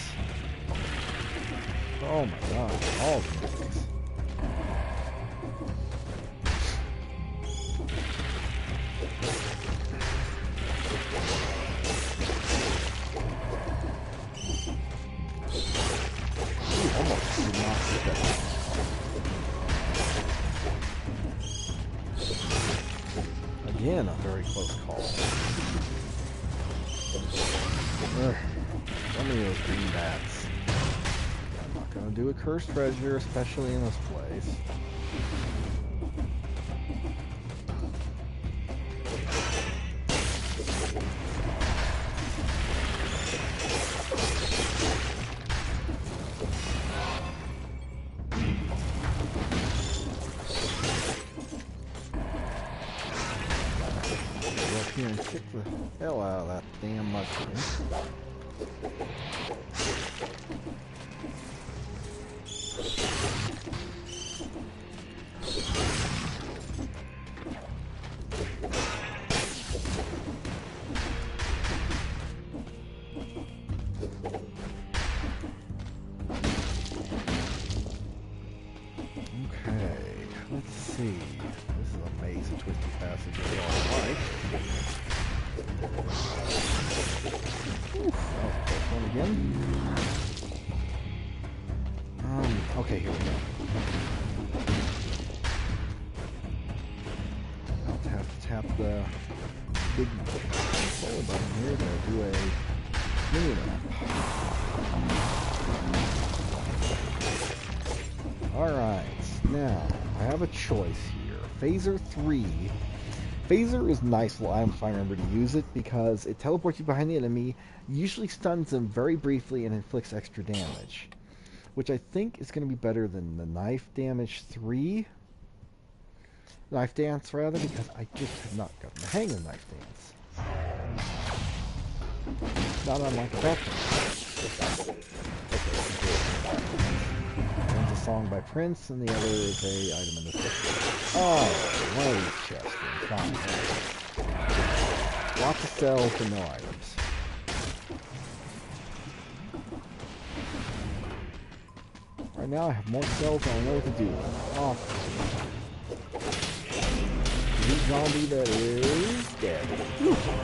Oh my god, all of these. Almost did not hit that. Again, a very close call. Some of those green bats. I'm not going to do a cursed treasure, especially in this place. Go up here and kick the hell out of that damn mushroom. Let's see. This is a maze and twisty passage we all like. Oof, that was a close one again. Okay, here we go. I'll have to tap the big forward button here to do a mini map. Alright, now I have a choice here. Phaser 3. Phaser is nice if I remember to use it because it teleports you behind the enemy, usually stuns them very briefly, and inflicts extra damage. Which I think is going to be better than the knife damage 3. Knife dance, rather, because I just have not gotten the hang of knife dance. Not unlike a veteran. Okay, Song by Prince, and the other is a item in the system. Oh, one of these chests. Fine. Lots of cells, but no items. Right now I have more cells than I know what to do with. Oh. New zombie that is dead.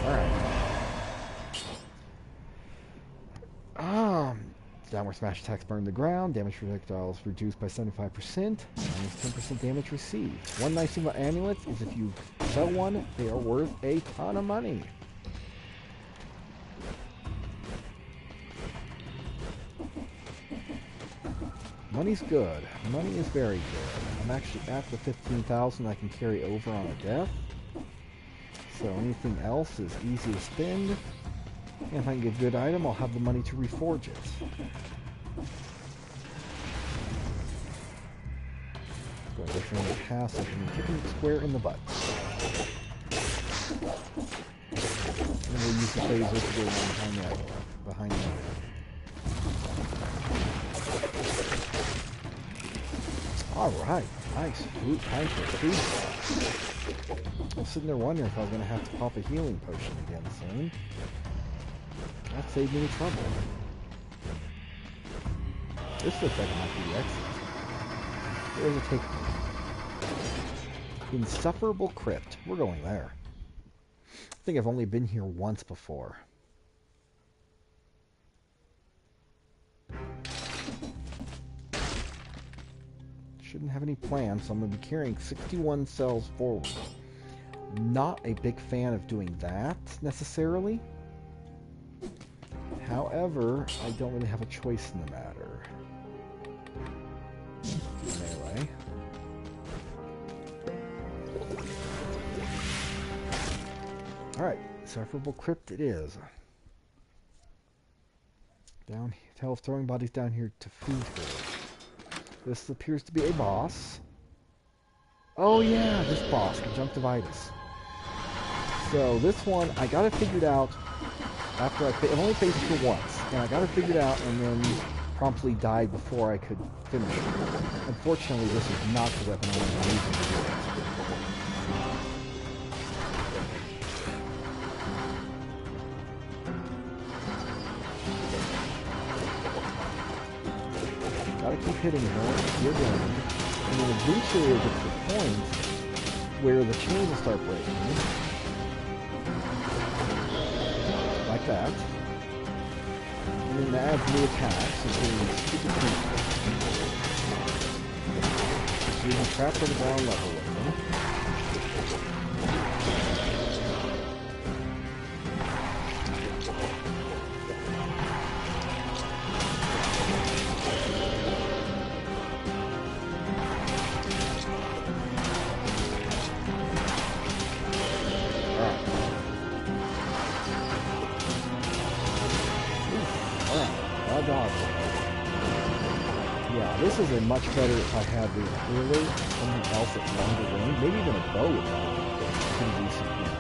Alright. Downward smash attacks burn the ground. Damage projectiles reduced by 75%. Minus 10% damage received. One nice thing about amulets is if you sell one, they are worth a ton of money. Money's good. Money is very good. I'm actually at the 15,000 I can carry over on a death. So anything else is easy to spend. And if I can get a good item, I'll have the money to reforge it. Going to go the pass, I can kick him square in the butt. And we'll use the phaser to go around behind the item. Alright, nice. Ooh, time for food. I was sitting there wondering if I was going to have to pop a healing potion again soon. That saved me the trouble. This looks like it might be the exit. Where does it take me? Insufferable Crypt. We're going there. I think I've only been here once before. Shouldn't have any plans, so I'm going to be carrying 61 cells forward. Not a big fan of doing that, necessarily. However, I don't really have a choice in the matter. Melee. Alright, Insufferable Crypt it is. Down, tell of throwing bodies down here to food her. This appears to be a boss. Oh yeah, this boss, Conjunctivitis. So this one, I got it figured out after I've only faced it once, and I got it figured out and then promptly died before I could finish it. Unfortunately, this is not the weapon I was using to do it. Gotta keep hitting her, you're down, and then eventually it gets to the point where the chains will start breaking. Like that. And then adds new attacks and doing stupid things. So you can trap on the ground level with them. Yeah, this is a much better if I had the early, something else at longer range, maybe even a bow would be pretty decent here.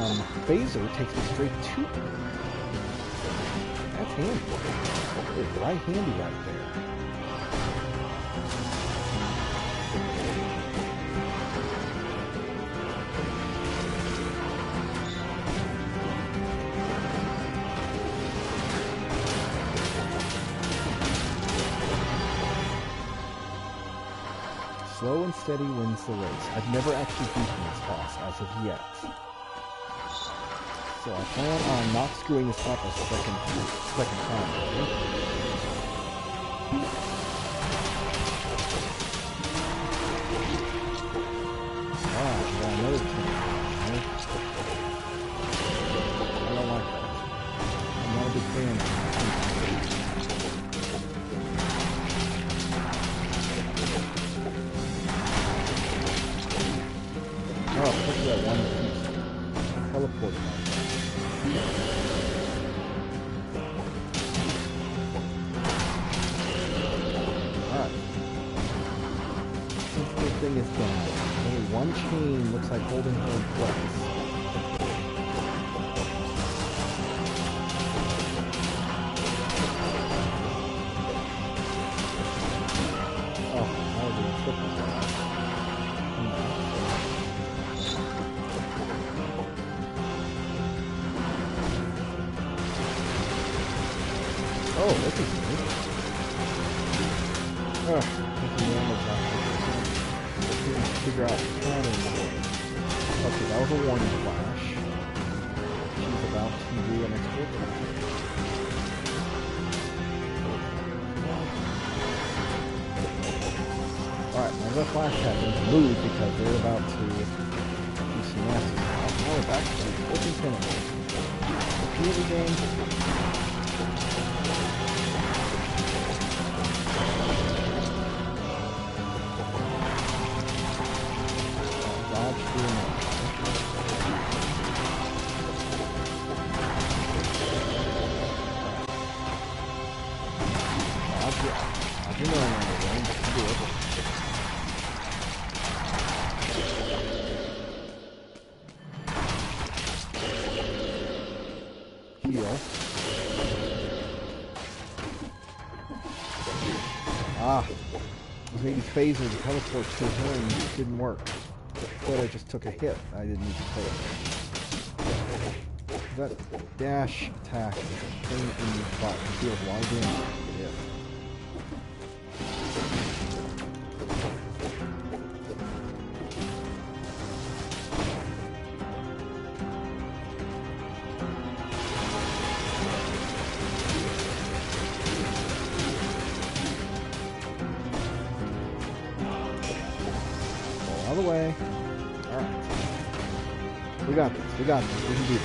The phaser takes me straight to her. That's handy. It's right handy right there. Slow and steady wins the race. I've never actually beaten this boss as of yet. So I plan on not screwing this up a second time, really. Ah, yeah, another team. I don't like that. I'm not a big fan of that. Oh, look at that one piece. Teleported like that. Alright. Since this thing is down, only one chain looks like holding her in place. Oh, this is new. Ugh, taking damage after this. Figure out pattern. Okay, that was a warning flash. She's about to do an expert. Alright, now the flash happens, move because they're about to do some nasty stuff. Now we're back to the open pinnacle. Repeat the game. Dodge through now. Dodge your normal range. Do it. Heal. Ah, those maybe phaser to teleport to him didn't work. But I just took a hit. I didn't need to play it. That dash attack is a pain in the butt. It deals a lot of damage. Yeah. Out of the way. Alright. We got this. We got this. We can do this.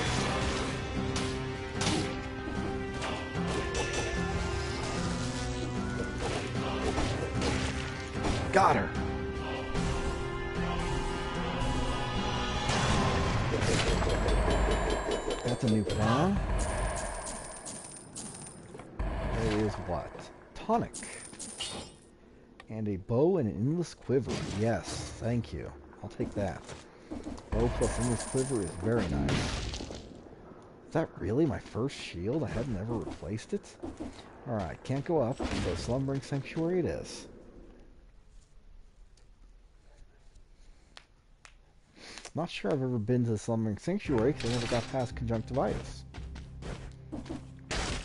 Got her. That's a new plan. There is what? Tonic. And a bow and an endless quiver. Yes, thank you. I'll take that. Bow plus endless quiver is very nice. Is that really my first shield? I had never replaced it? Alright, can't go up, so Slumbering Sanctuary it is. Not sure I've ever been to the Slumbering Sanctuary because I never got past conjunctivitis.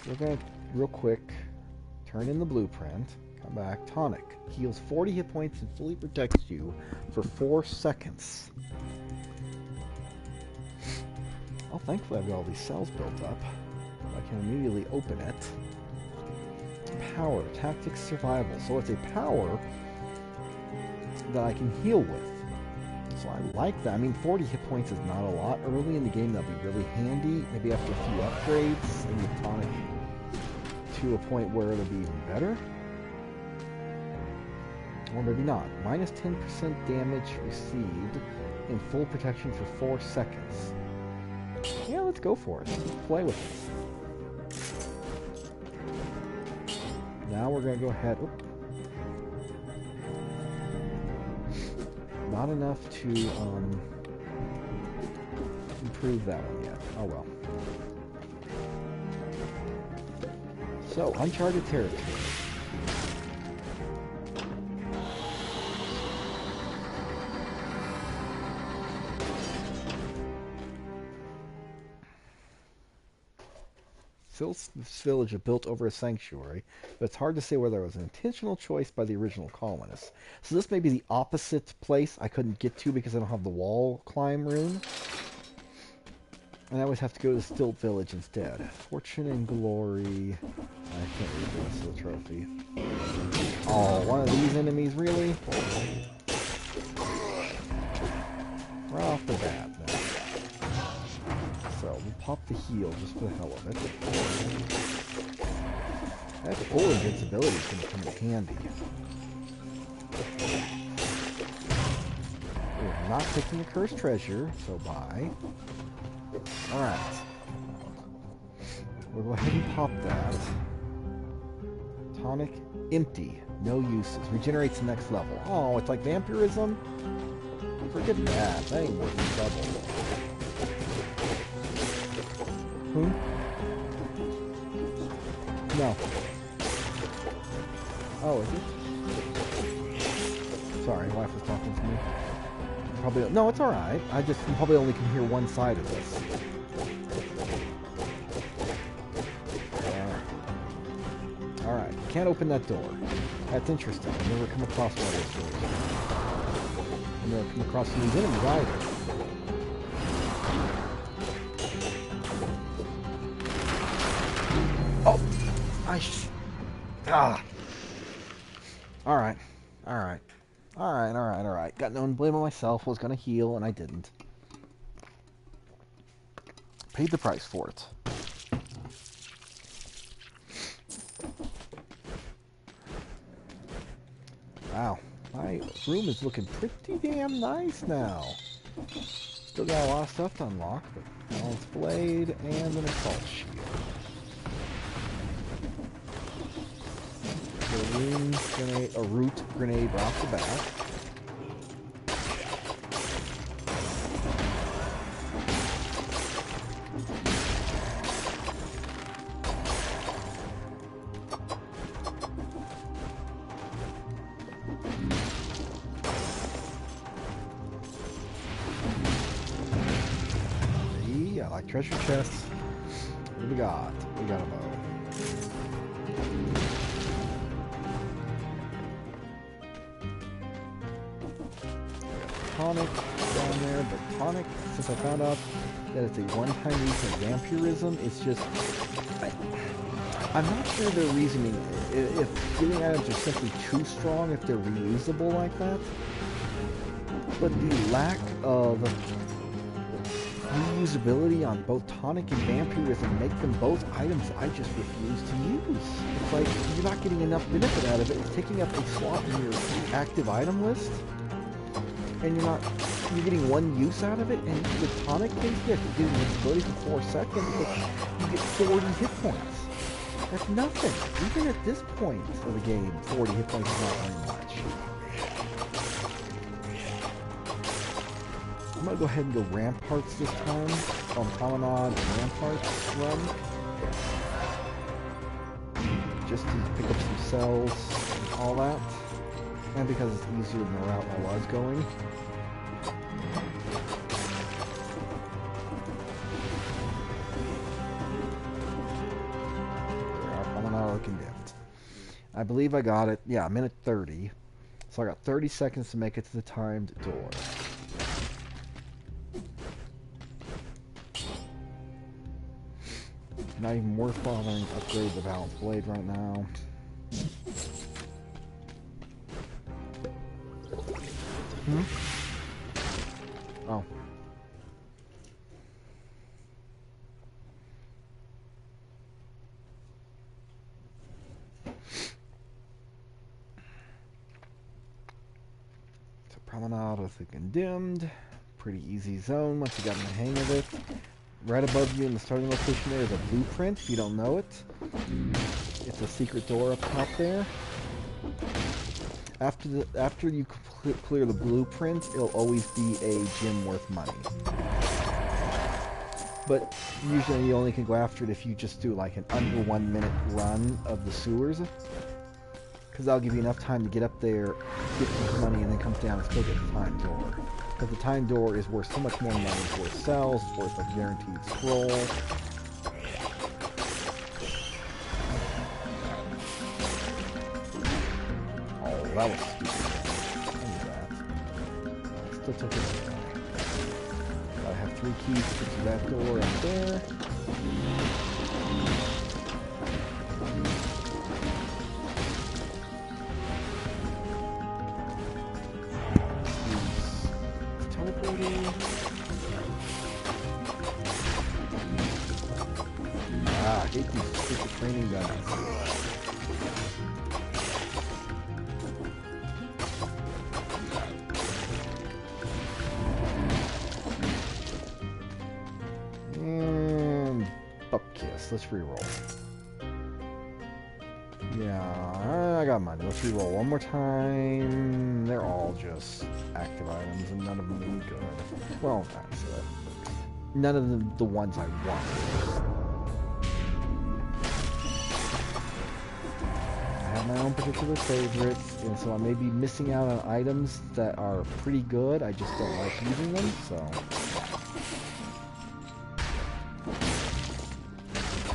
We're gonna, real quick, turn in the blueprint. Come back. Tonic. Heals 40 hit points and fully protects you for 4 seconds. Oh, thankfully I've got all these cells built up. I can immediately open it. Power. Tactics Survival. So it's a power that I can heal with. So I like that. I mean, 40 hit points is not a lot. Early in the game, that'll be really handy. Maybe after a few upgrades, and get Tonic to a point where it'll be even better. Or maybe not. Minus 10% damage received and full protection for 4 seconds. Yeah, let's go for it. Let's play with it. Now we're going to go ahead. Oop. Not enough to improve that one yet. Oh well. So, uncharted territory. This village is built over a sanctuary, but it's hard to say whether it was an intentional choice by the original colonists. So this may be the opposite place I couldn't get to because I don't have the wall climb rune. And I always have to go to the Stilt Village instead. Fortune and Glory. I can't read the rest of the trophy. Oh, one of these enemies, really? Right off the bat, no. So, we'll pop the heal just for the hell of it. That full invincibility is going to come in handy. We're not taking a cursed treasure, so bye. Alright. We'll go ahead and pop that. Tonic, empty. No uses. Regenerates the next level. Oh, it's like vampirism? Forget that. That ain't worth the trouble. No. Oh, is it? Sorry, wife was talking to me. Probably no, it's alright. You probably only can hear one side of this. can't open that door. That's interesting. I've never come across one of those doors. I've never come across these enemies either. Oh! Alright. Alright. Alright. Got no one to blame on myself. Was gonna heal, and I didn't. Paid the price for it. Wow. My room is looking pretty damn nice now. Still got a lot of stuff to unlock, but balanced blade and an assault shield. A root grenade right off the bat. See, I like treasure chests. What do we got? We got a bow. Tonic down there, but tonic, since I found out that it's a one-time use of vampirism, it's just... I'm not sure their reasoning, if healing items are simply too strong, if they're reusable like that. But the lack of reusability on both tonic and vampirism make them both items I just refuse to use. It's like, you're not getting enough benefit out of it. It's taking up a slot in your active item list. And you're getting one use out of it, and with tonic base, yes, it gives you ability for 4 seconds, but you get 40 hit points. That's nothing. Even at this point of the game, 40 hit points is not very much. I'm gonna go ahead and go ramparts this time, on promenade and ramparts run. Just to pick up some cells and all that. And because it's easier than the route I was going. Condemned. I believe I got it. Yeah, minute 30. So I got 30 seconds to make it to the timed door. Not even worth bothering to upgrade the balanced blade right now. Oh. So promenade with the condemned. Pretty easy zone once you got in the hang of it. Right above you in the starting location there is a blueprint, if you don't know it. It's a secret door up top there. After you clear the blueprint, it'll always be a gem worth money. But usually you only can go after it if you just do like an under 1 minute run of the sewers. Because that'll give you enough time to get up there, get some money, and then come down and still get the time door. Because the time door is worth so much more money. It's worth cells, it's worth a guaranteed scroll. That was stupid. That. Still took it away. I have 3 keys to get to that door up there. Teleporting. I hate these stupid training guns. Let's reroll. Yeah, I got money. Let's reroll one more time. They're all just active items, and none of them are good. Well, actually, none of them the ones I want. I have my own particular favorites, and so I may be missing out on items that are pretty good. I just don't like using them, so...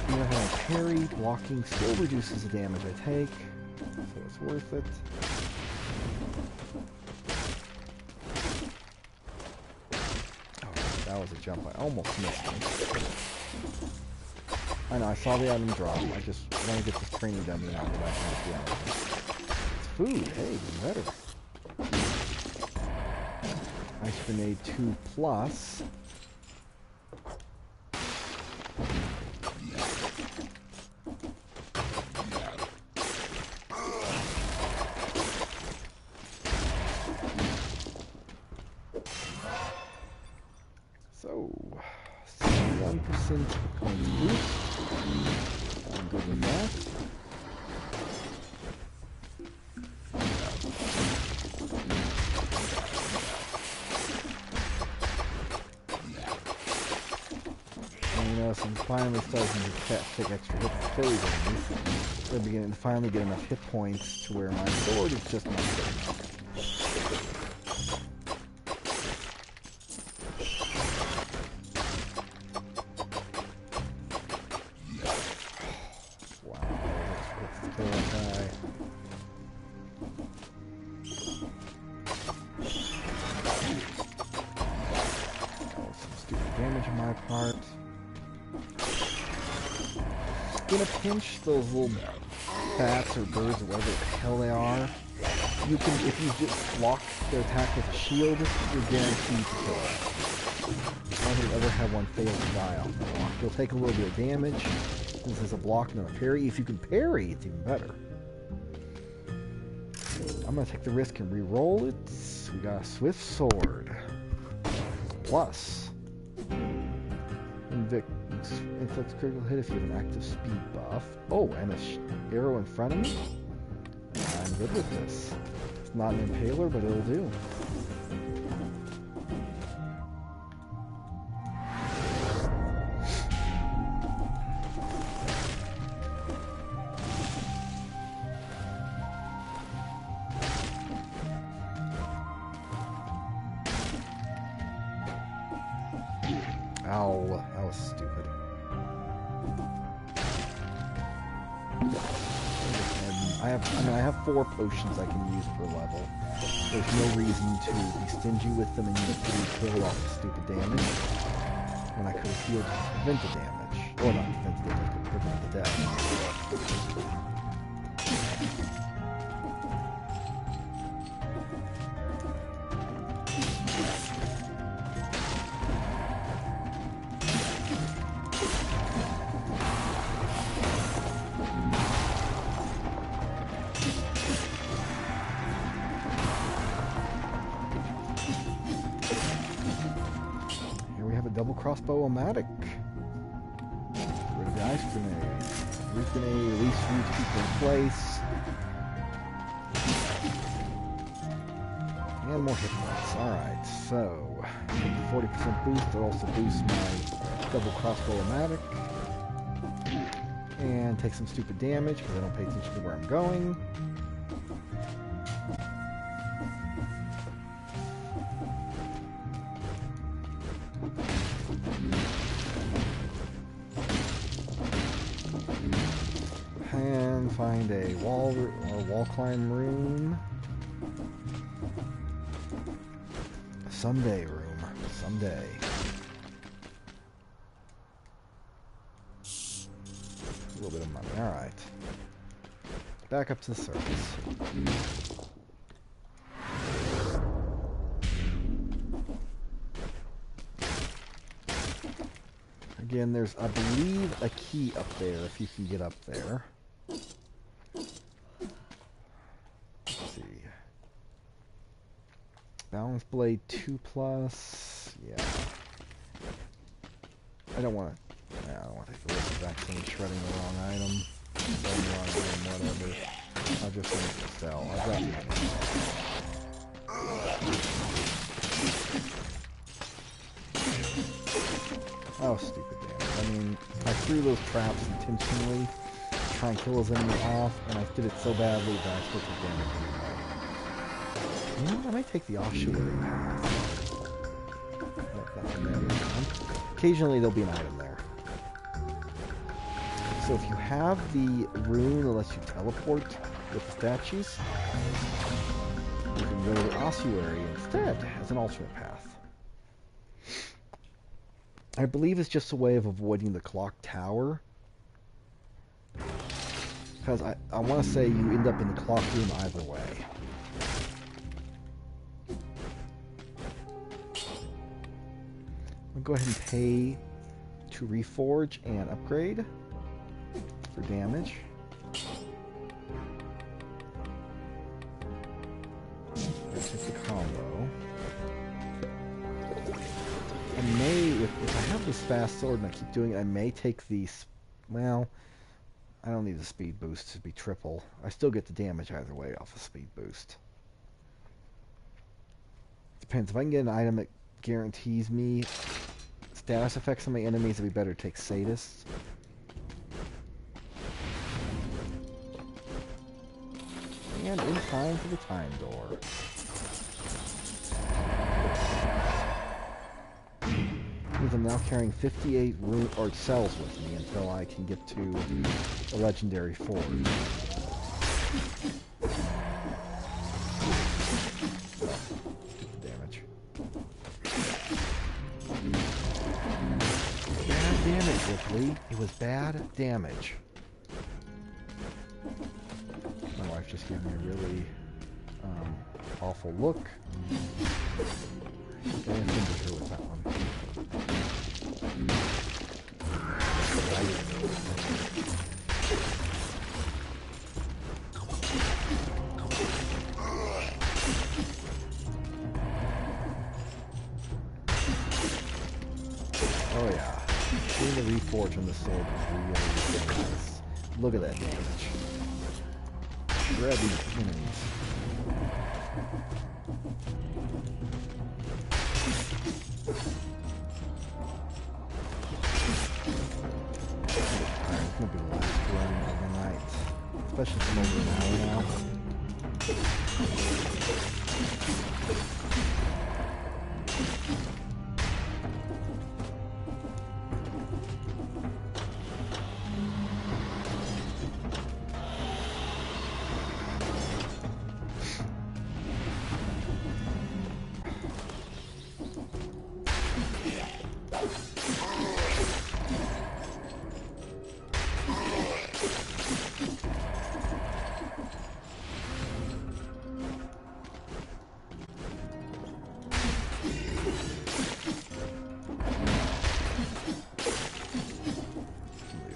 Go ahead. parry, blocking still reduces the damage I take, so it's worth it. Oh, that was a jump I almost missed. I know, I saw the item drop. I just want to get this training dummy out of that kind of It's food, hey, even better. Ice Grenade 2 plus. So, 61% coins boost. I'm good with that. So I'm finally starting to take extra hits to kill these enemies. So I'm beginning to finally get enough hit points to where my sword is just not good enough. Wow, let's kill that guy. That was some stupid damage on my part. In a pinch, those little bats or birds or whatever the hell they are, you can, if you just block their attack with a shield, you're guaranteed to kill it. I don't think I've ever had one fail to die off the block. You'll take a little bit of damage, since there's a block and a parry. If you can parry, it's even better. I'm going to take the risk and re-roll it. We got a Swift Sword. Plus, inflicts critical hit if you have an active speed buff. Oh, and an arrow in front of me? I'm good with this. It's not an impaler, but it'll do. Ow, that was stupid. I have 4 potions I can use per level. There's no reason to be stingy with them and use 3 kill off the stupid damage when I could have healed to prevent the damage. Or not prevent the damage, but prevent the death. Double crossbow-o-matic. Get rid of the ice grenade. Root grenade, release root to keep in place. And more hit points. Alright, so 40% boost. That also boosts my double crossbow-o-matic. And take some stupid damage because I don't pay attention to where I'm going. And find a wall climb room. Someday room. Someday. A little bit of money. Alright. Back up to the surface. Again, there's, I believe, a key up there if you can get up there. Let's see. Balance blade 2 plus. Yeah. I don't want to take the risk of accidentally shredding the wrong item. Whatever. I'll just want to sell. I've got money. Oh, stupid damage. I mean, I threw those traps intentionally to try and kill those enemies off, and I did it so badly that I still took damage anyway. You know what? I might take the offshoot of it. Occasionally there'll be an item there. So if you have the rune that lets you teleport with the statues, you can go to the ossuary instead as an alternate path. I believe it's just a way of avoiding the clock tower. Because I want to say you end up in the clock room either way. I'll go ahead and pay to reforge and upgrade for damage. Take the combo. I may, if I have this fast sword and I keep doing it, I may take these. Well, I don't need the speed boost to be triple. I still get the damage either way off a speed boost. Depends. If I can get an item that guarantees me status effects on my enemies, it'd be better to take Sadists. And in time for the time door. Means I'm now carrying 58 cells with me until I can get to a legendary forge. Damage. Bad damage, Ripley. It was bad damage. My wife just gave me a really awful look. Okay, I finished her with that one. Oh yeah, seeing the reforge on the sword is really nice. Look at that damage. Grab these enemies. It's gonna be the last run of the night, especially from over an hour now.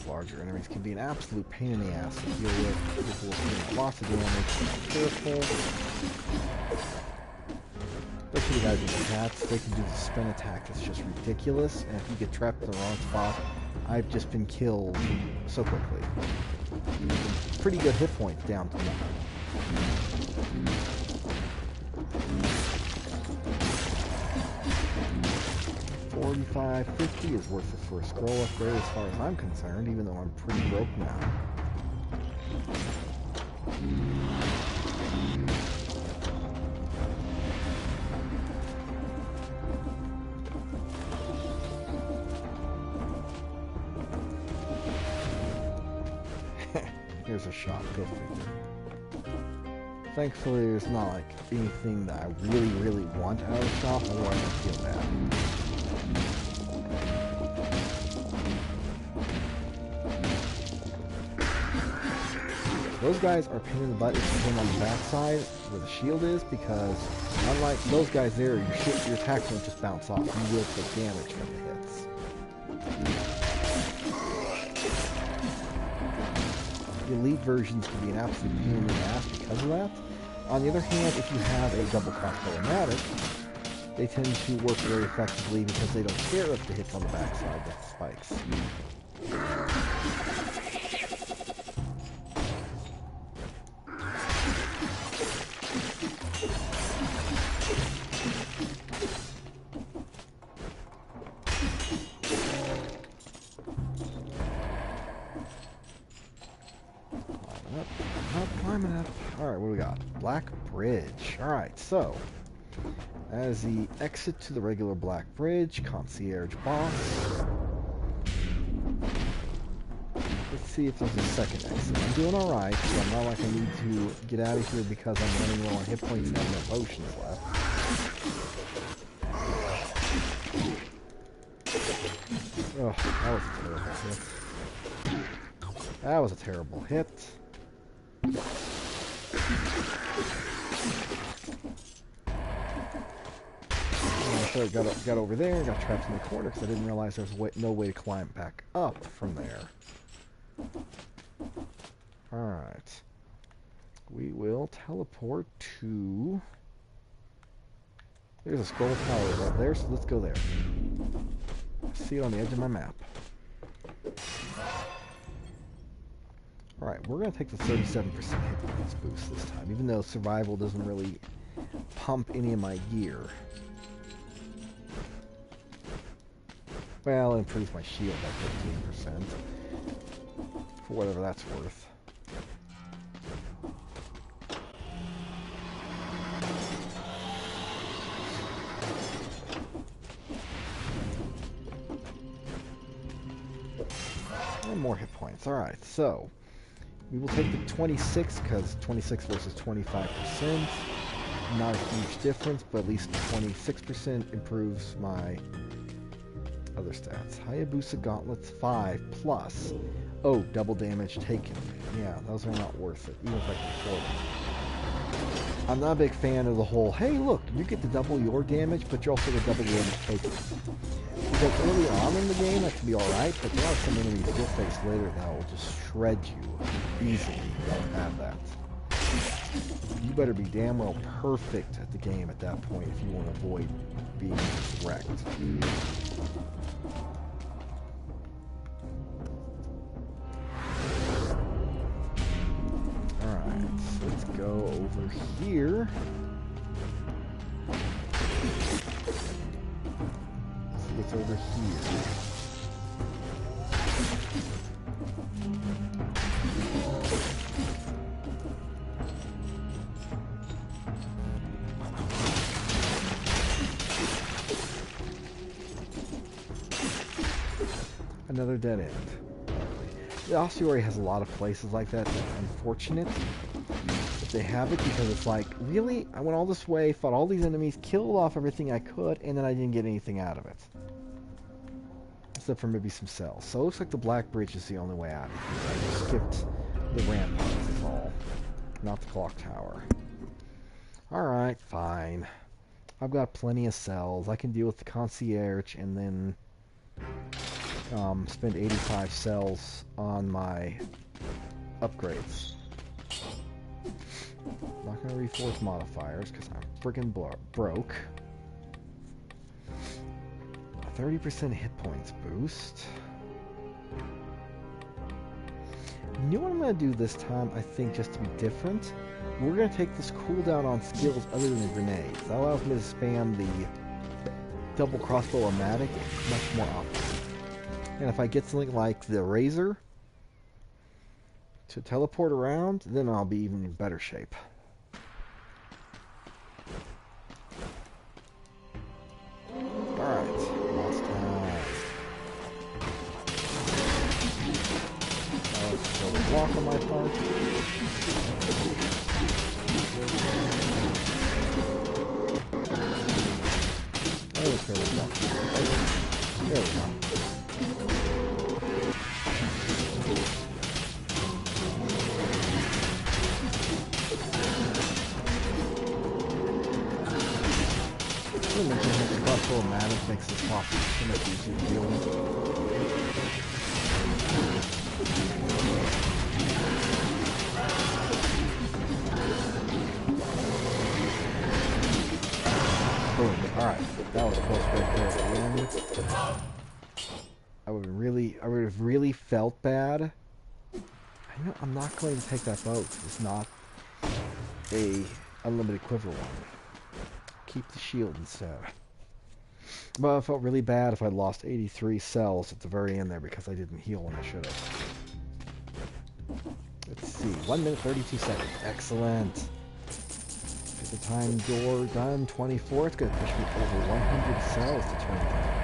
Larger enemies can be an absolute pain in the ass to deal with. People will do lots of damage. Careful. Especially the guys with the cats, they can do the spin attack that's just ridiculous, and if you get trapped in the wrong spot, I've just been killed so quickly. Pretty good hit points down to nothing. 45, 50 is worth it for a scroll upgrade as far as I'm concerned, even though I'm pretty broke now. Here's a shot, go figure. Thankfully, there's not like anything that I really want out of the shop, otherwise I feel bad. Those guys are pain in the butt if you hit on the backside where the shield is, because unlike those guys there, your attacks won't just bounce off. You will take damage from the hits. The elite versions can be an absolute pain in the ass because of that. On the other hand, if you have a double crossbow automatic, they tend to work very effectively because they don't care if the hits on the backside get the spikes. Climbing up. Alright, what do we got? Black Bridge. Alright, so as the exit to the regular Black Bridge, concierge boss. Let's see if there's a second exit. I'm doing alright, so I'm not like I need to get out of here because I'm running low on hit points and have no potions left. Oh, that was a terrible hit. That was a terrible hit. So I got over there, got trapped in the corner because I didn't realize there was no way to climb back up from there. Alright. We will teleport to... There's a scroll tower up there, so let's go there. See it on the edge of my map. Alright, we're going to take the 37% hit points boost this time, even though survival doesn't really pump any of my gear. Well, it improves my shield by 15%. For whatever that's worth. And more hit points. Alright, so we will take the 26 because 26 versus 25%. Not a huge difference, but at least 26% improves my other stats. Hayabusa Gauntlets 5 plus. Oh, double damage taken. Yeah, those are not worth it, even if I can afford it. I'm not a big fan of the whole, hey look, you get to double your damage, but you also get double damage taken. Because early on in the game, that can be alright, but there are some enemies you'll face later that will just shred you easily. You don't have that. You better be damn well perfect at the game at that point if you want to avoid being wrecked. Alright, so let's go over here. See what's over here. Another dead end. The ossuary has a lot of places like that. That's unfortunate that they have it because it's like, really? I went all this way, fought all these enemies, killed off everything I could, and then I didn't get anything out of it. Except for maybe some cells. So it looks like the Black Bridge is the only way out of here. I just skipped the ramparts is all. Not the clock tower. Alright, fine. I've got plenty of cells. I can deal with the concierge and then spend 85 cells on my upgrades. I'm not going to reforce modifiers because I'm freaking broke. 30% hit points boost. You know what I'm going to do this time, I think, just to be different? We're going to take this cooldown on skills other than the grenades. That allows me to spam the double crossbow-o-matic much more often. And if I get something like the Razor to teleport around, then I'll be even in better shape. Alright, last time. Let's go to walk on my part. Oh, there we go. There we go. The crossbow-o-matic makes this possible so much easier to deal with. Boom. Alright. That was close right there at the end. I would have really felt bad. I'm not going to take that boat. It's not a unlimited quiver one. Keep the shield instead. But I felt really bad if I lost 83 cells at the very end there because I didn't heal when I should have. Let's see. 1 minute 32 seconds. Excellent. Get the time door done. 24. It's going to push me over 100 cells to turn it on.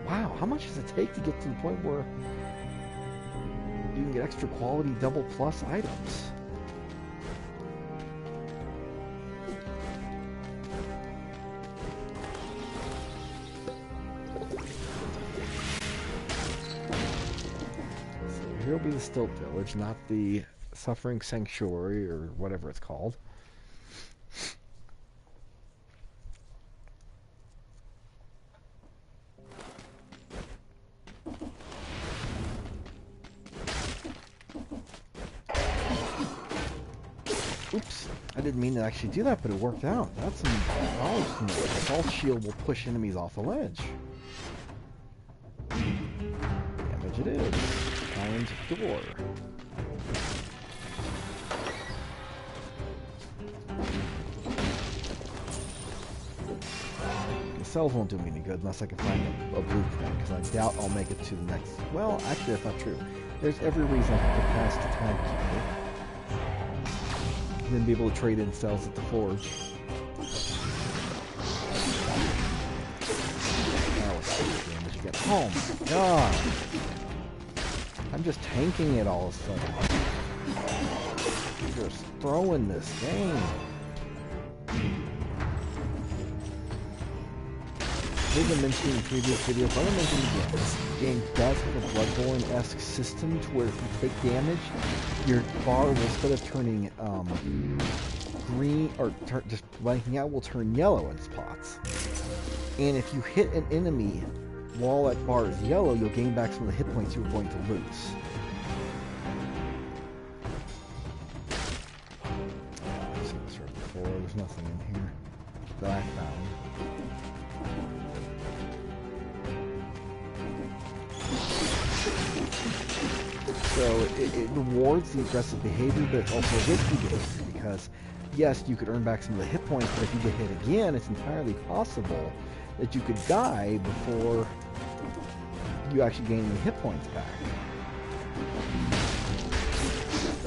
Wow, how much does it take to get to the point where you can get extra quality double plus items? So here will be the Stilt Village, not the Suffering Sanctuary or whatever it's called. Oops, I didn't mean to actually do that, but it worked out. That's some knowledge to know. Assault shield will push enemies off the ledge. Damage it is. Iron's door. The cells won't do me any good unless I can find a blueprint, because I doubt I'll make it to the next... Well, actually that's not true. There's every reason I can get past the timekeeper. And then be able to trade in cells at the forge. Now let's see the damage you get. Oh my god! I'm just tanking it all of a sudden. I'm just throwing this game. I think I mentioned in previous videos, I'm going to mention again, this game does have a Bloodborne-esque system to where if you take damage, your bar will, instead of turning green, or just blanking out, will turn yellow in spots. And if you hit an enemy while that bar is yellow, you'll gain back some of the hit points you were going to lose. I've seen this right before, there's nothing in here that I found. So it rewards the aggressive behavior, but it's also risky behavior, because yes, you could earn back some of the hit points, but if you get hit again, it's entirely possible that you could die before you actually gain the hit points back.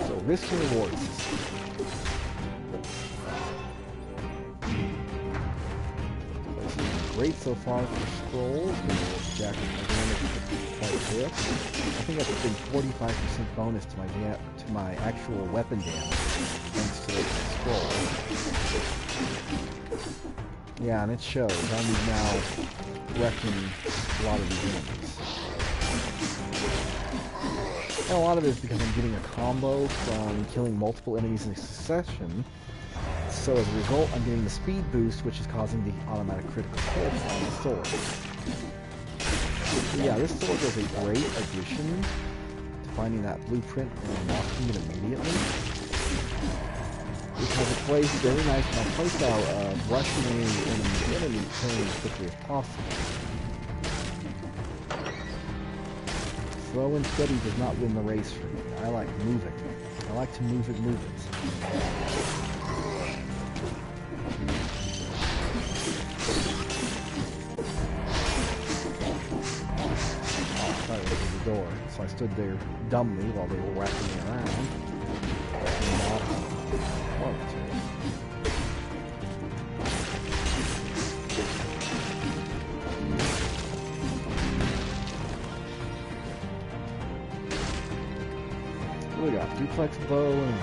So risk and rewards. This is great so far for scrolls. Jack quite a bit. I think that's a big 45% bonus to my actual weapon damage, thanks to the scroll. Yeah, and it shows. I'm now wrecking a lot of these enemies. And a lot of it is because I'm getting a combo from killing multiple enemies in succession. So as a result, I'm getting the speed boost, which is causing the automatic critical hits on the sword. So yeah, this sword was a great addition to finding that blueprint and unlocking it immediately. Because it plays very nice in my playstyle of rushing the enemy killing as quickly as possible. Slow and steady does not win the race for me. I like moving. I like to move it. Door. So I stood there dumbly while they were whacking me around. We got duplex bow and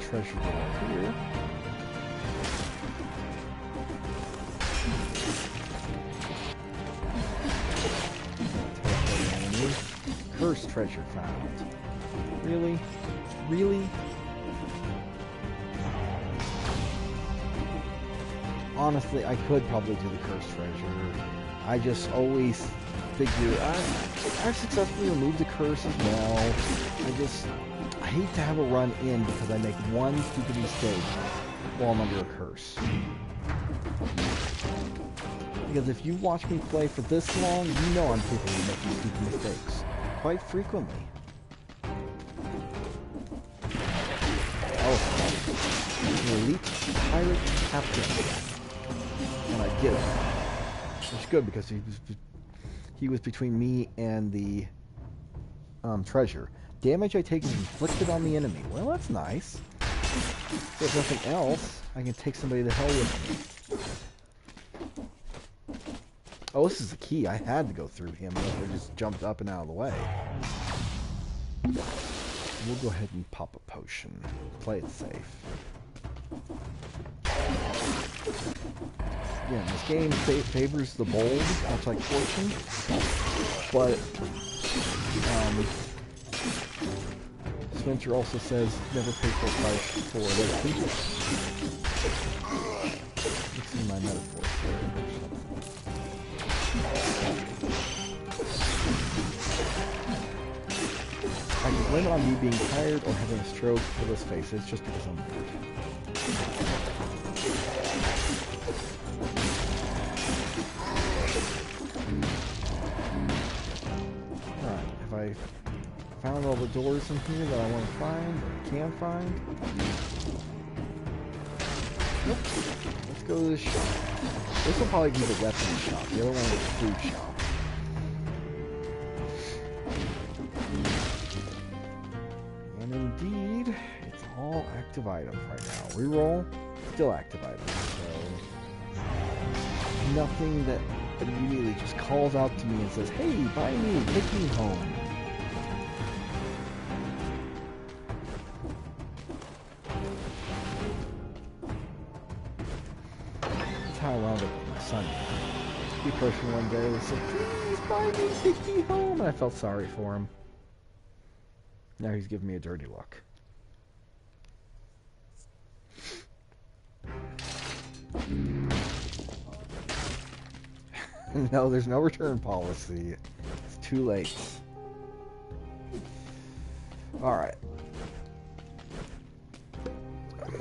treasure door here. Cursed treasure found. Really? Really? Honestly, I could probably do the cursed treasure. I just always figure I've successfully removed the curse as well. I hate to have a run in because I make one stupid mistake while I'm under a curse. Because if you watch me play for this long, you know I'm capable of making stupid mistakes. Quite frequently. Oh, an elite pirate captain. And I get it. It's good because he was between me and the treasure. Damage I take is inflicted on the enemy. Well, that's nice. If nothing else, I can take somebody to hell with me. Oh, this is the key. I had to go through him, but I just jumped up and out of the way. We'll go ahead and pop a potion. Play it safe. Yeah, this game favors the bold, much like Fortune, but Spencer also says never pay full price for their people. Let's see my metaphor. I can blame it on me being tired or having a stroke, but let's face it, it's just because I'm bored. I found all the doors in here that I want to find, or can find. Nope. Let's go to this shop. This will probably be the weapon shop. The other one is the food shop. And indeed, it's all active items right now. Reroll, still active items. So nothing that immediately just calls out to me and says, "Hey, buy me, take me home." How I wound up with my son. He approached me one day and said, "Please buy me, take me home," and I felt sorry for him. Now he's giving me a dirty look. No, there's no return policy. It's too late. Alright.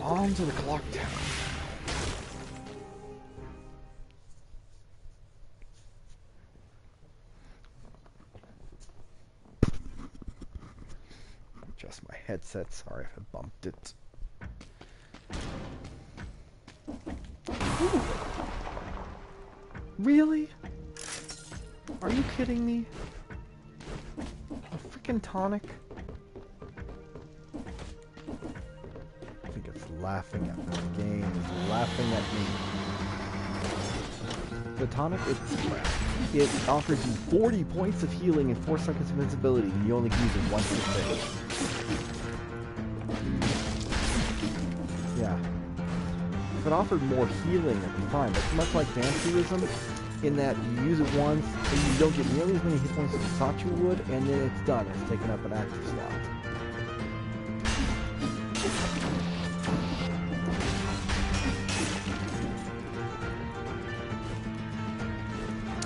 On to the clock tower. Adjust my headset. Sorry if I bumped it. Ooh. Really? Are you kidding me? A freaking tonic? I think it's laughing at me. The game is laughing at me. The tonic is crap. It offers you 40 points of healing and 4 seconds of invincibility, and you only use it once per stage. Yeah. If it offered more healing, it'd be fine, but it's much like vampirism, in that you use it once, and you don't get nearly as many hit points as you thought you would, and then it's done. It's taken up an active slot.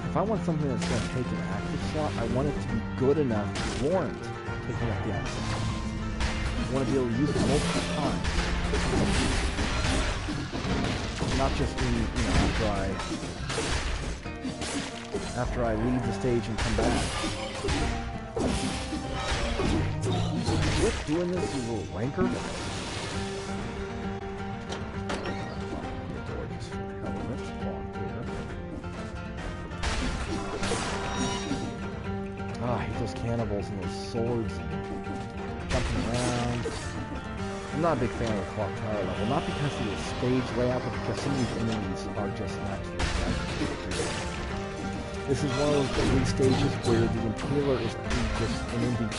If I want something that's going to take an active slot, I want it to be good enough to warrant taking up the active slot. I want to be able to use it multiple times. Not just when, after I leave the stage and come back. Quit doing this, you little wanker. I hate those cannibals and those swords and jumping around. I'm not a big fan of the clock tower level, not because of the stage layout, but because some of these enemies are just absolutely bad. This is one of those early stages where the Impaler is just an MVP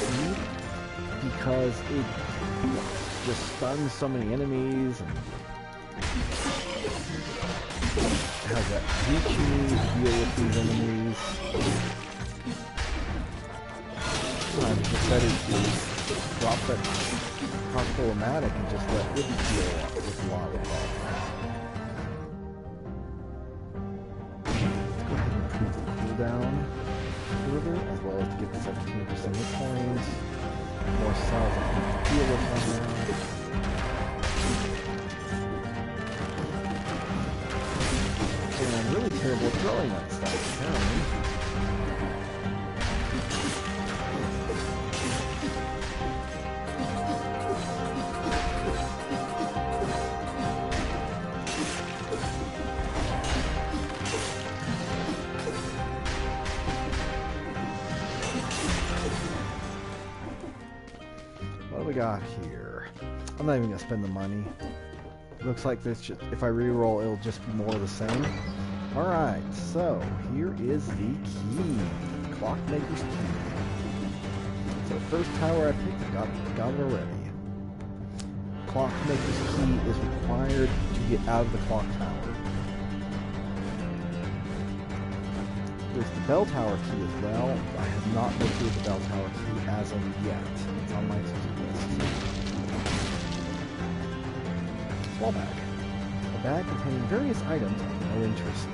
because it just stuns so many enemies and has that reach you need to deal with these enemies. I'm just decided to drop that Cross-Full-O-Matic and just let it deal with a lot of problems. Let's go ahead and improve the cooldown further, as well as to get the 17% hit points, more cells I can deal with right now. And I'm really terrible at throwing that stuff, apparently. What do we got here? I'm not even gonna spend the money. Looks like this just, if I re-roll, it'll just be more of the same. Alright, so here is the key. Clockmaker's key. So first tower I picked, got it already. Clockmaker's key is required to get out of the clock tower. There's the bell tower key as well. I have not located the bell tower key as of yet. It's on my to-do list. Small bag. A bag containing various items of no interest.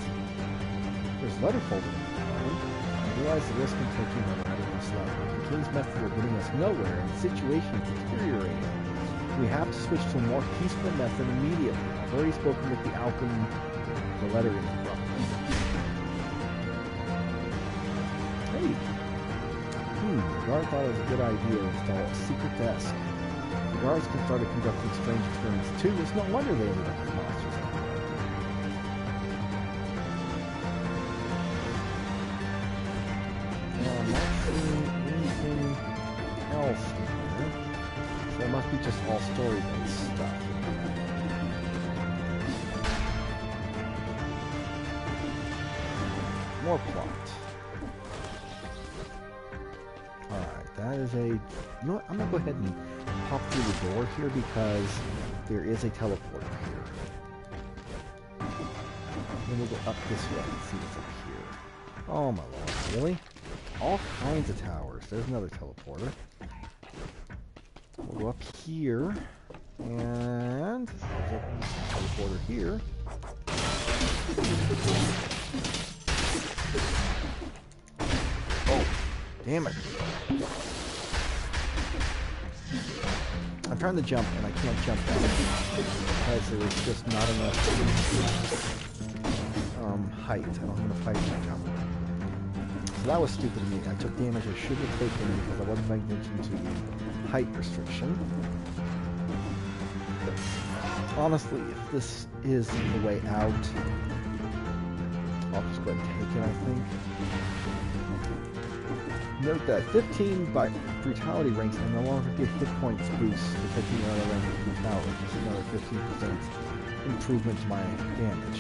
There's a letter folder in the bag. I realize the risk in taking a letter in this letter. The king's method of getting us nowhere and the situation is deteriorating. We have to switch to a more peaceful method immediately. I've already spoken with the alchemy. The letter is rough. Hey! The guard thought it was a good idea to install a secret desk. The guards can start conducting strange experiments too. It's no wonder they ended up with monsters. I'm not seeing anything else here. So it must be just all story-based stuff. More plot. Alright, that is a... You know what? I'm going to go ahead and pop through the door here because there is a teleporter here. Then we'll go up this way and see what's up here. Oh my lord, really? All kinds of towers. There's another teleporter. We'll go up here, and there's a teleporter here. Oh, damn it. I'm trying to jump, and I can't jump down because there's just not enough height. I don't have enough height to jump. So that was stupid of me. I took damage I shouldn't have taken because I wasn't paying attention to the height restriction. Honestly, if this is the way out, I'll just go ahead and take it, I think. Note that 15 by brutality ranks I no longer get hit points boost for taking another rank of brutality. Just another 15% improvement to my damage.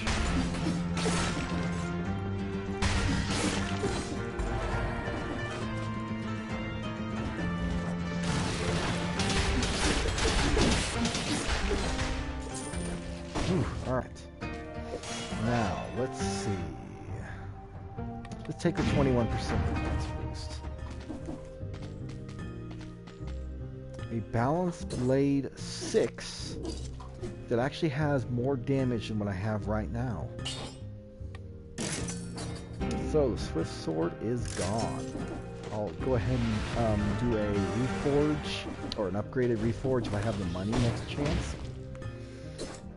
Alright. Now, let's see. Let's take the 21% defense boost. A balanced blade 6 that actually has more damage than what I have right now. So, the Swift Sword is gone. I'll go ahead and do a reforge, or an upgraded reforge if I have the money next chance.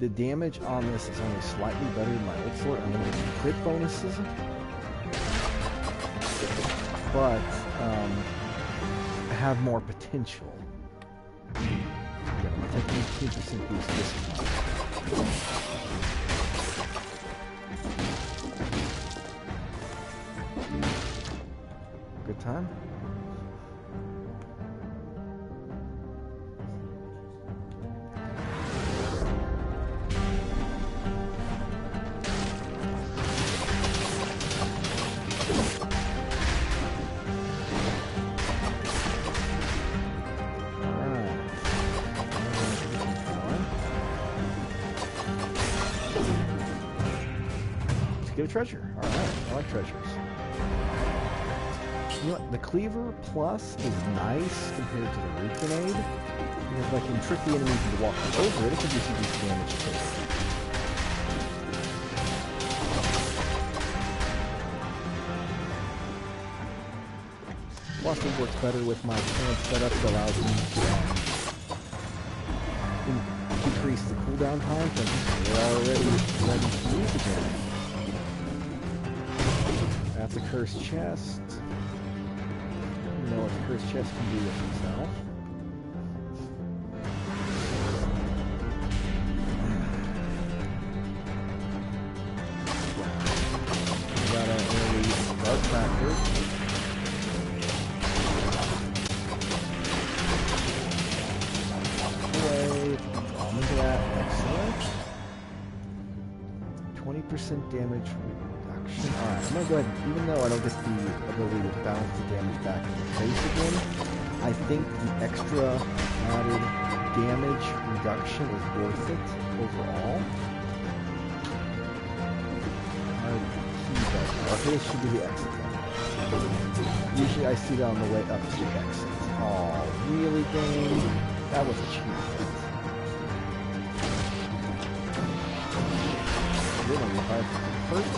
The damage on this is only slightly better than my old sword. I'm going to get crit bonuses. But, I have more potential. Yeah, I'm going to take an 18% boost this time. Good time? Get a treasure. Alright, I like treasures. You know what? The Cleaver Plus is nice compared to the Root Grenade. Because if I can trick the enemies into walking over it, it can do some decent damage too. Plus it works better with my current setup that allows me to decrease the cooldown time since we're already ready to use again. That's a cursed chest. You know what the cursed chest can do with itself. We got an early dark factor. damage reduction. Alright, I'm gonna go ahead, even though I don't get the ability to bounce the damage back in the face again, I think the extra added damage reduction is worth it overall. Okay, this should be the exit one. Usually I see that on the way up to the exit. Oh, really, game? That was a cheat. Good on the 5 first.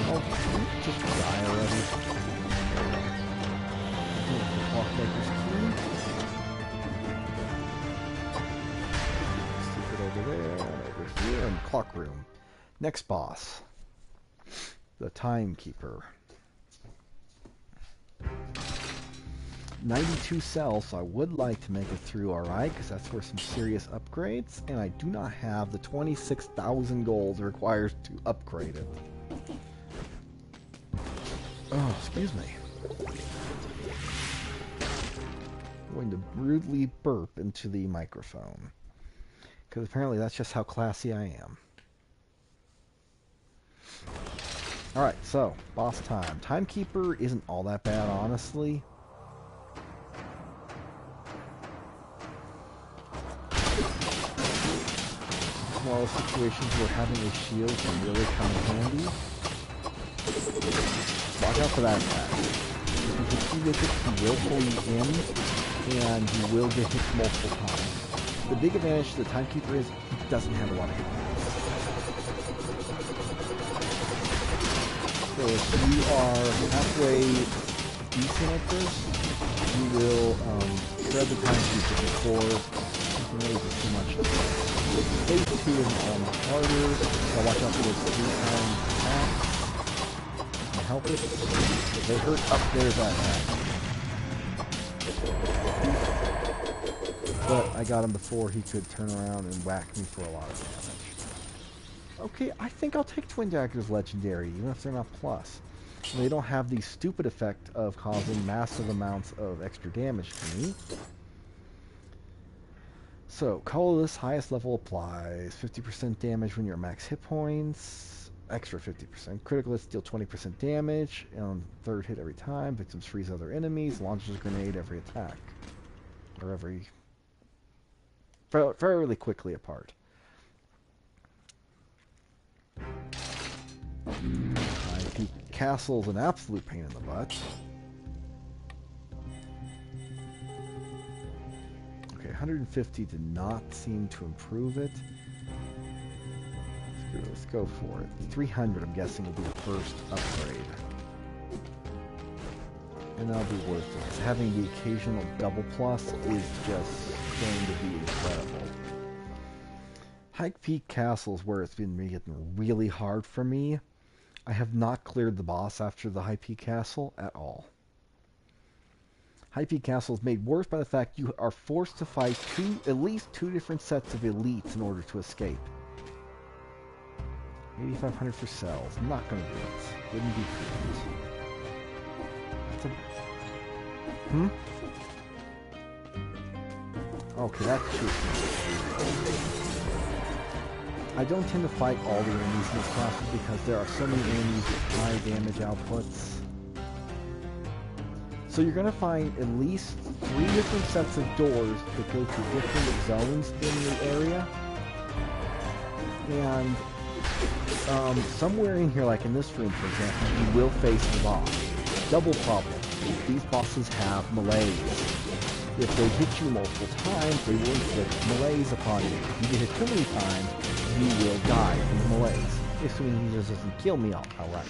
Oh, just die already. Clockmaker's key. Stick it over there, over here, and clock room. Next boss. The Timekeeper. 92 cells, so I would like to make it through alright, because that's for some serious upgrades, and I do not have the 26,000 gold required to upgrade it. Oh, excuse me. I'm going to rudely burp into the microphone, because apparently that's just how classy I am. Alright, so, boss time. Timekeeper isn't all that bad, honestly. One of those situations where having a shield can really come in handy. Watch out for that attack. If you see with it, he will pull you in, and you will get hit multiple times. The big advantage to the Timekeeper is he doesn't have a lot of hit points. So if you are halfway decent at this, you will shred the Timekeeper before you can really do too much. Phase 2 is harder, so watch out for those 3-time attacks. And help it. If they hurt up, there's that attack. But I got him before he could turn around and whack me for a lot of damage. Okay, I think I'll take Twin Daggers Legendary, even if they're not plus. They don't have the stupid effect of causing massive amounts of extra damage to me. So, colorless, highest level applies. 50% damage when you're at max hit points. Extra 50%. Critical hits deal 20% damage. On third hit every time. Victims freeze other enemies. Launches a grenade every attack. Or every... fairly quickly apart. IP Castle's an absolute pain in the butt. Okay, 150 did not seem to improve it. Let's go for it. 300, I'm guessing, will be the first upgrade. And that'll be worth it, because having the occasional double plus is just going to be incredible. High Peak Castle is where it's been getting really hard for me. I have not cleared the boss after the High Peak Castle at all. High Peak Castle is made worse by the fact you are forced to fight at least two different sets of elites in order to escape. 8,500 for cells. I'm not going to do it. Wouldn't be prudent. That's a... Okay, that's true. I don't tend to fight all the enemies in this class because there are so many enemies with high damage outputs. So you're going to find at least 3 different sets of doors that go to different zones in the area. And somewhere in here, like in this room for example, you will face the boss. Double problem. These bosses have melees. If they hit you multiple times, they will inflict melees upon you. If you get hit too many times, you will die from the melees. Assuming he just doesn't kill me outright.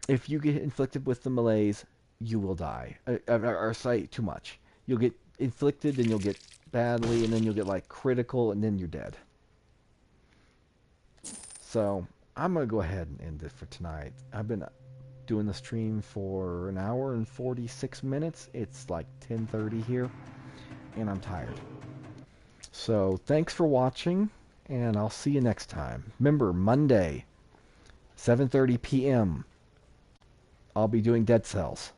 If you get inflicted with the melees, you will die. Or say too much. You'll get inflicted, then you'll get badly, and then you'll get like critical, and then you're dead. So, I'm going to go ahead and end it for tonight. I've been doing the stream for 1 hour and 46 minutes. It's like 10:30 here, and I'm tired. So, thanks for watching, and I'll see you next time. Remember, Monday, 7:30 p.m., I'll be doing Dead Cells.